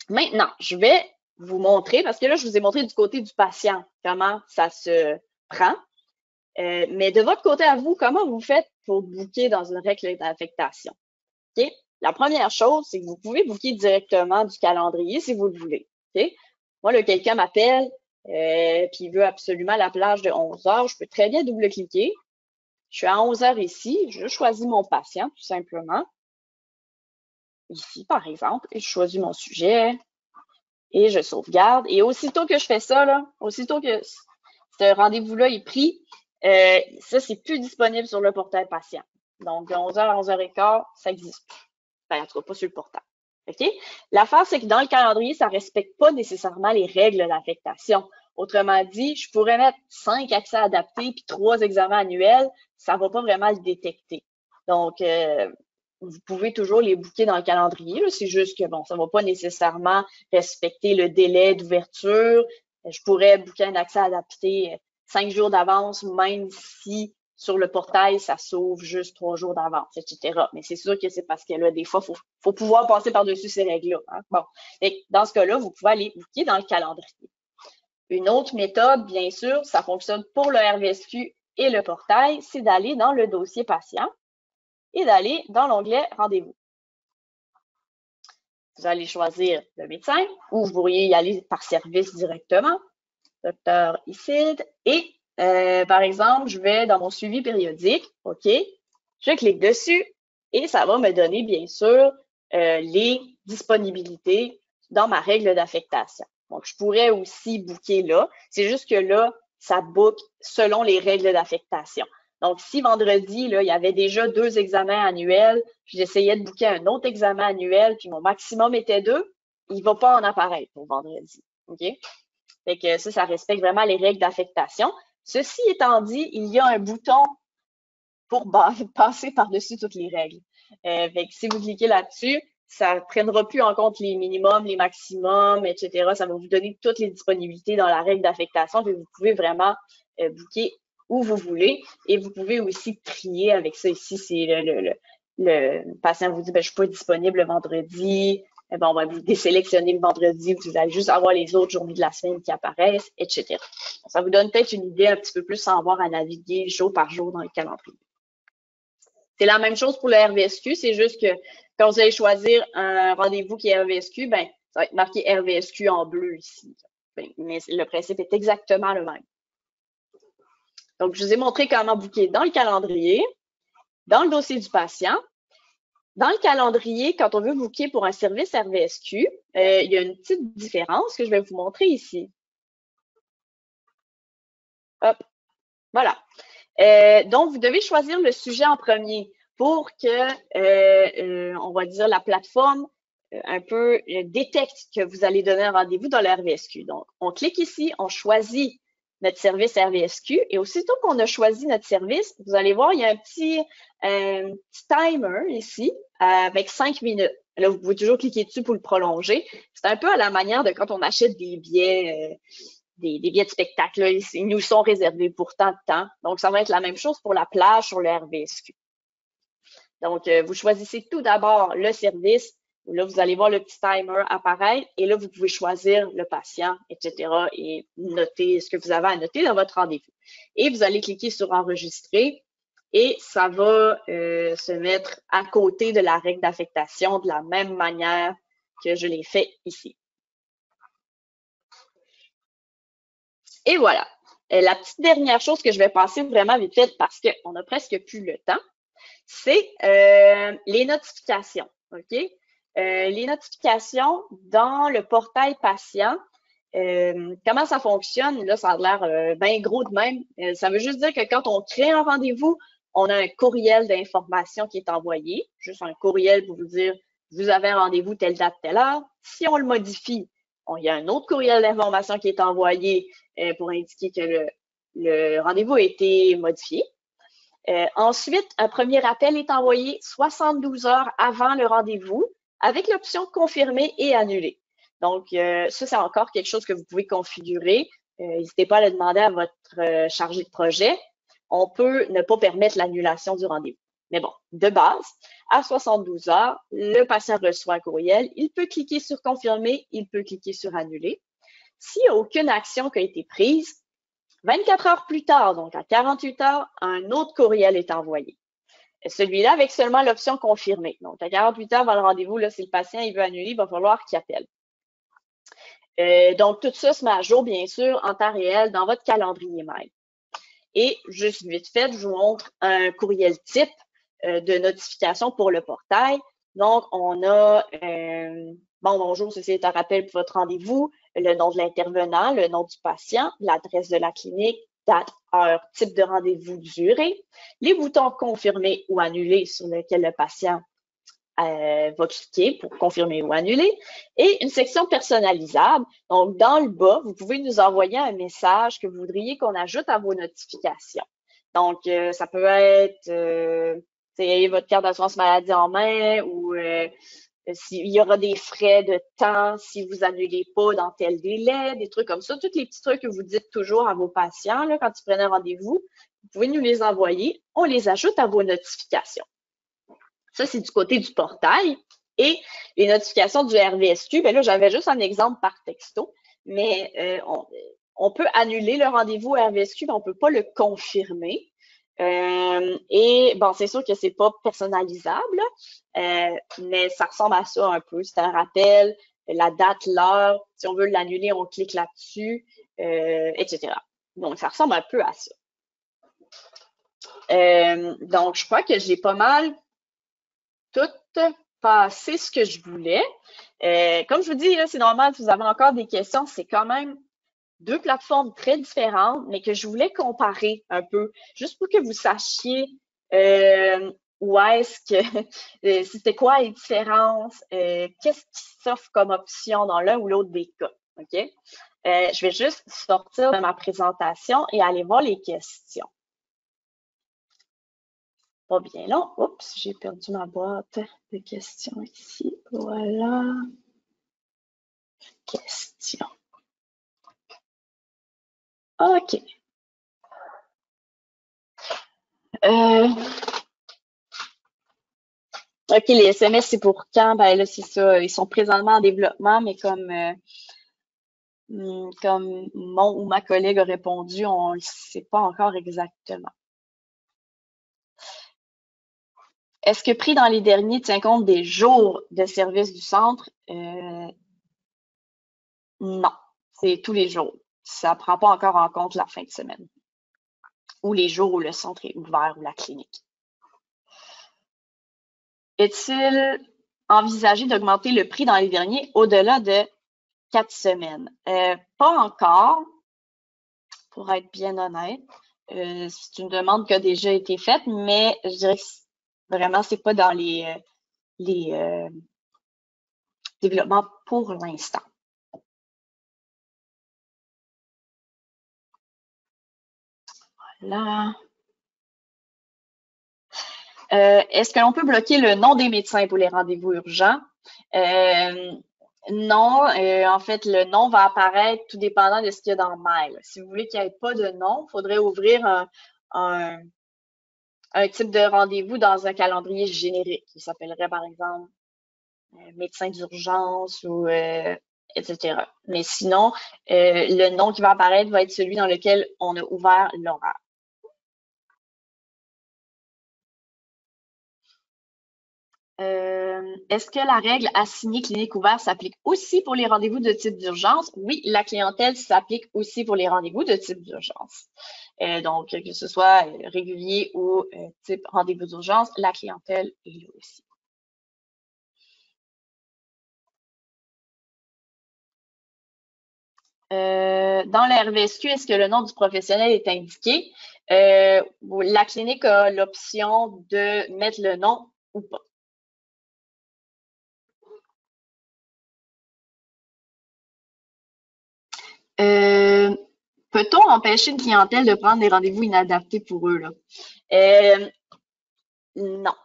Speaker 1: Maintenant, je vais vous montrer, parce que là, je vous ai montré du côté du patient comment ça se prend. Mais de votre côté à vous, comment vous faites pour booker dans une règle d'affectation? Okay? La première chose, c'est que vous pouvez booker directement du calendrier si vous le voulez. Okay? Moi, là, quelqu'un m'appelle puis il veut absolument la plage de 11 heures. Je peux très bien double-cliquer. Je suis à 11 heures ici. Je choisis mon patient, tout simplement. Ici, par exemple, et je choisis mon sujet et je sauvegarde. Et aussitôt que je fais ça, là, aussitôt que ce rendez-vous-là est pris, ça, c'est plus disponible sur le portail patient. Donc, de 11h à 11h15, ça n'existe plus. Ben, en tout cas, pas sur le portail. OK? L'affaire, c'est que dans le calendrier, ça ne respecte pas nécessairement les règles d'affectation. Autrement dit, je pourrais mettre 5 accès adaptés puis 3 examens annuels, ça ne va pas vraiment le détecter. Donc, vous pouvez toujours les booker dans le calendrier. C'est juste que, bon, ça ne va pas nécessairement respecter le délai d'ouverture. Je pourrais booker un accès adapté 5 jours d'avance, même si sur le portail, ça s'ouvre juste 3 jours d'avance, etc. Mais c'est sûr que c'est parce que là, des fois, faut pouvoir passer par-dessus ces règles-là. Hein? Bon. Et dans ce cas-là, vous pouvez aller booker dans le calendrier. Une autre méthode, bien sûr, ça fonctionne pour le RVSQ et le portail, c'est d'aller dans le dossier patient et d'aller dans l'onglet rendez-vous. Vous allez choisir le médecin ou vous pourriez y aller par service directement, Dr. Isid, et par exemple, je vais dans mon suivi périodique, OK, je clique dessus et ça va me donner, bien sûr, les disponibilités dans ma règle d'affectation. Donc, je pourrais aussi booker là. C'est juste que là, ça book selon les règles d'affectation. Donc, si vendredi, là, il y avait déjà 2 examens annuels, puis j'essayais de booker un autre examen annuel, puis mon maximum était 2, il ne va pas en apparaître pour vendredi. OK? Fait que ça respecte vraiment les règles d'affectation. Ceci étant dit, il y a un bouton pour passer par-dessus toutes les règles. Fait que si vous cliquez là-dessus, ça ne prendra plus en compte les minimums, les maximums, etc. Ça va vous donner toutes les disponibilités dans la règle d'affectation. Puis vous pouvez vraiment booker où vous voulez. Et vous pouvez aussi trier avec ça. Ici, c'est le patient vous dit, je ne suis pas disponible le vendredi. Bon, vous désélectionnez le vendredi, vous allez juste avoir les autres journées de la semaine qui apparaissent, etc. Ça vous donne peut-être une idée un petit peu plus sans avoir à naviguer jour par jour dans le calendrier. C'est la même chose pour le RVSQ, c'est juste que quand vous allez choisir un rendez-vous qui est RVSQ, ben, ça va être marqué RVSQ en bleu ici. Ben, mais le principe est exactement le même. Donc, je vous ai montré comment booker dans le calendrier, dans le dossier du patient. Dans le calendrier, quand on veut booker pour un service RVSQ, il y a une petite différence que je vais vous montrer ici. Hop, voilà. Donc, vous devez choisir le sujet en premier pour que, on va dire, la plateforme un peu détecte que vous allez donner un rendez-vous dans le RVSQ. Donc, on clique ici, on choisit notre service RVSQ et aussitôt qu'on a choisi notre service, vous allez voir, il y a un petit timer ici avec 5 minutes. Là, vous pouvez toujours cliquer dessus pour le prolonger. C'est un peu à la manière de quand on achète des billets des billets de spectacle. Là, ils nous sont réservés pour tant de temps. Donc, ça va être la même chose pour la plage sur le RVSQ. Donc, vous choisissez tout d'abord le service. Là, vous allez voir le petit timer apparaître et là, vous pouvez choisir le patient, etc. et noter ce que vous avez à noter dans votre rendez-vous. Et vous allez cliquer sur enregistrer et ça va se mettre à côté de la règle d'affectation de la même manière que je l'ai fait ici. Et voilà. La petite dernière chose que je vais passer vraiment vite fait parce qu'on a presque plus le temps, c'est les notifications. OK? Les notifications dans le portail patient, comment ça fonctionne? Là, ça a l'air bien gros de même. Ça veut juste dire que quand on crée un rendez-vous, on a un courriel d'information qui est envoyé. Juste un courriel pour vous dire, vous avez un rendez-vous telle date, telle heure. Si on le modifie, il y a un autre courriel d'information qui est envoyé pour indiquer que le rendez-vous a été modifié. Ensuite, un premier appel est envoyé 72 heures avant le rendez-vous avec l'option confirmer et annuler. Donc, ça, c'est encore quelque chose que vous pouvez configurer. N'hésitez pas à le demander à votre chargé de projet. On peut ne pas permettre l'annulation du rendez-vous. Mais bon, de base, à 72 heures, le patient reçoit un courriel. Il peut cliquer sur confirmer, il peut cliquer sur annuler. S'il n'y a aucune action qui a été prise, 24 heures plus tard, donc à 48 heures, un autre courriel est envoyé. Celui-là avec seulement l'option confirmer. Donc, à 48 heures avant le rendez-vous, là, si le patient il veut annuler, il va falloir qu'il appelle. Donc, tout ça se met à jour, bien sûr, en temps réel dans votre calendrier même. Et juste vite fait, je vous montre un courriel type de notification pour le portail. Donc, on a bon, bonjour, ceci est un rappel pour votre rendez-vous, le nom de l'intervenant, le nom du patient, l'adresse de la clinique, date, heure, type de rendez-vous, durée, les boutons confirmer ou annuler sur lesquels le patient va cliquer pour confirmer ou annuler, et une section personnalisable. Donc, dans le bas, vous pouvez nous envoyer un message que vous voudriez qu'on ajoute à vos notifications. Donc, ça peut être votre carte d'assurance maladie en main ou s'il y aura des frais de temps si vous annulez pas dans tel délai, des trucs comme ça. Tous les petits trucs que vous dites toujours à vos patients là, quand ils prennent un rendez-vous, vous pouvez nous les envoyer. On les ajoute à vos notifications. Ça, c'est du côté du portail. Et les notifications du RVSQ, ben là, j'avais juste un exemple par texto, mais on peut annuler le rendez-vous RVSQ, mais on peut pas le confirmer. Et bon, c'est sûr que c'est pas personnalisable, mais ça ressemble à ça un peu. C'est un rappel, la date, l'heure. Si on veut l'annuler, on clique là-dessus, etc. Donc, ça ressemble un peu à ça. Donc, je crois que j'ai pas mal tout passé ce que je voulais. Comme je vous dis, c'est normal si vous avez encore des questions, c'est quand même deux plateformes très différentes, mais que je voulais comparer un peu, juste pour que vous sachiez où est-ce que c'était quoi les différences, qu'est-ce qui s'offre comme option dans l'un ou l'autre des cas. OK? Je vais juste sortir de ma présentation et aller voir les questions. Pas bien long. Oups, j'ai perdu ma boîte de questions ici. Voilà. Questions. OK. OK, les SMS, c'est pour quand? Ben là, c'est ça. Ils sont présentement en développement, mais comme mon ou ma collègue a répondu, on ne sait pas encore exactement. Est-ce que pris dans les derniers tient compte des jours de service du centre? Non, c'est tous les jours. Ça ne prend pas encore en compte la fin de semaine ou les jours où le centre est ouvert ou la clinique. Est-il envisagé d'augmenter le prix dans les derniers au-delà de 4 semaines? Pas encore, pour être bien honnête. C'est une demande qui a déjà été faite, mais je dirais que vraiment, c'est pas dans les développements pour l'instant. Voilà. Est-ce que l'on peut bloquer le nom des médecins pour les rendez-vous urgents? Non, en fait, le nom va apparaître tout dépendant de ce qu'il y a dans le mail. Si vous voulez qu'il n'y ait pas de nom, il faudrait ouvrir un type de rendez-vous dans un calendrier générique qui s'appellerait, par exemple, médecin d'urgence ou etc. Mais sinon, le nom qui va apparaître va être celui dans lequel on a ouvert l'horaire. Est-ce que la règle assignée clinique ouverte s'applique aussi pour les rendez-vous de type d'urgence? Oui, la clientèle s'applique aussi pour les rendez-vous de type d'urgence. Donc, que ce soit régulier ou type rendez-vous d'urgence, la clientèle est là aussi. Dans la RVSQ, est-ce que le nom du professionnel est indiqué? La clinique a l'option de mettre le nom ou pas. Peut-on empêcher une clientèle de prendre des rendez-vous inadaptés pour eux, là? Non.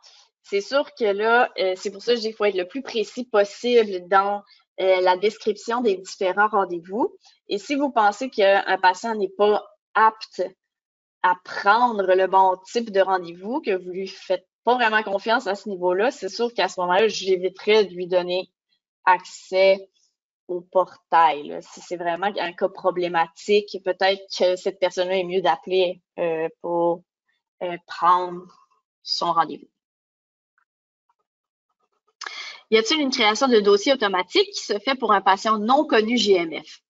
Speaker 1: C'est sûr que là, c'est pour ça que je dis qu'il faut être le plus précis possible dans la description des différents rendez-vous. Et si vous pensez qu'un patient n'est pas apte à prendre le bon type de rendez-vous, que vous lui faites pas vraiment confiance à ce niveau-là, c'est sûr qu'à ce moment-là, j'éviterais de lui donner accès au portail, là. Si c'est vraiment un cas problématique, peut-être que cette personne-là est mieux d'appeler pour prendre son rendez-vous. Y a-t-il une création de dossier automatique qui se fait pour un patient non connu GMF?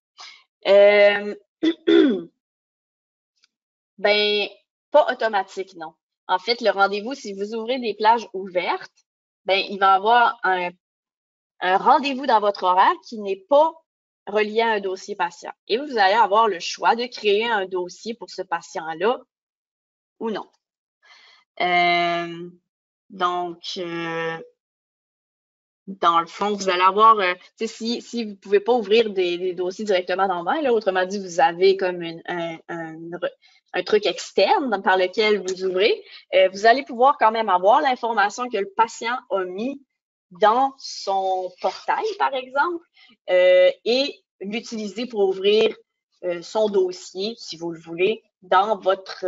Speaker 1: Ben, pas automatique, non. En fait, le rendez-vous, si vous ouvrez des plages ouvertes, ben, il va y avoir un rendez-vous dans votre horaire qui n'est pas relié à un dossier patient. Et vous allez avoir le choix de créer un dossier pour ce patient-là ou non. Donc, dans le fond, vous allez avoir, si vous pouvez pas ouvrir des dossiers directement dans le mail, là, autrement dit, vous avez comme un truc externe par lequel vous ouvrez, vous allez pouvoir quand même avoir l'information que le patient a mis dans son portail, par exemple, et l'utiliser pour ouvrir son dossier, si vous le voulez, dans votre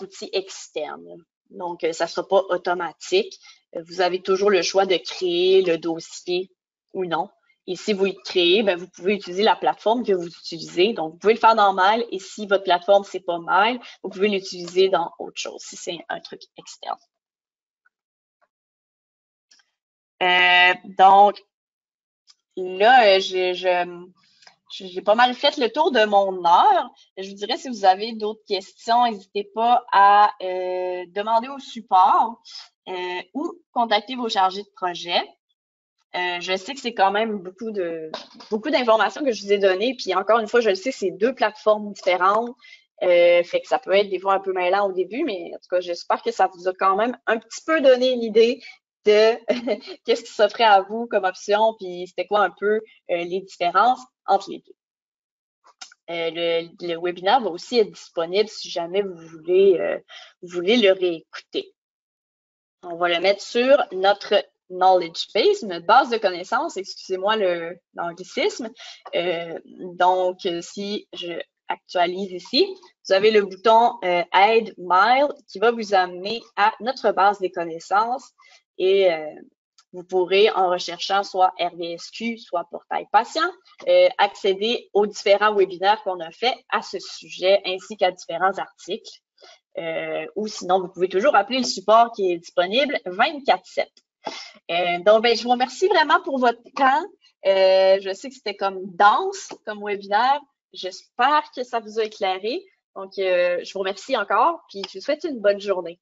Speaker 1: outil externe. Donc, ça ne sera pas automatique. Vous avez toujours le choix de créer le dossier ou non. Et si vous le créez, ben, vous pouvez utiliser la plateforme que vous utilisez. Donc, vous pouvez le faire dans Mail et si votre plateforme, c'est pas Mail, vous pouvez l'utiliser dans autre chose, si c'est un truc externe. Donc, là, j'ai pas mal fait le tour de mon heure. Je vous dirais, si vous avez d'autres questions, n'hésitez pas à demander au support ou contacter vos chargés de projet. Je sais que c'est quand même beaucoup d'informations que je vous ai données. Puis encore une fois, je le sais, c'est deux plateformes différentes. Fait que ça peut être des fois un peu mêlant au début, mais en tout cas, j'espère que ça vous a quand même un petit peu donné une idée de qu'est-ce qui s'offrait à vous comme option, puis c'était quoi un peu les différences entre les deux. Le webinaire va aussi être disponible si jamais vous voulez le réécouter. On va le mettre sur notre knowledge base, notre base de connaissances, excusez-moi l'anglicisme. Donc, si je actualise ici, vous avez le bouton Add Mail qui va vous amener à notre base des connaissances et vous pourrez, en recherchant soit RVSQ, soit Portail Patient, accéder aux différents webinaires qu'on a fait à ce sujet ainsi qu'à différents articles. ou sinon, vous pouvez toujours appeler le support qui est disponible 24/7. Donc, ben, je vous remercie vraiment pour votre temps. Je sais que c'était comme dense, comme webinaire. J'espère que ça vous a éclairé. Donc, je vous remercie encore, puis je vous souhaite une bonne journée.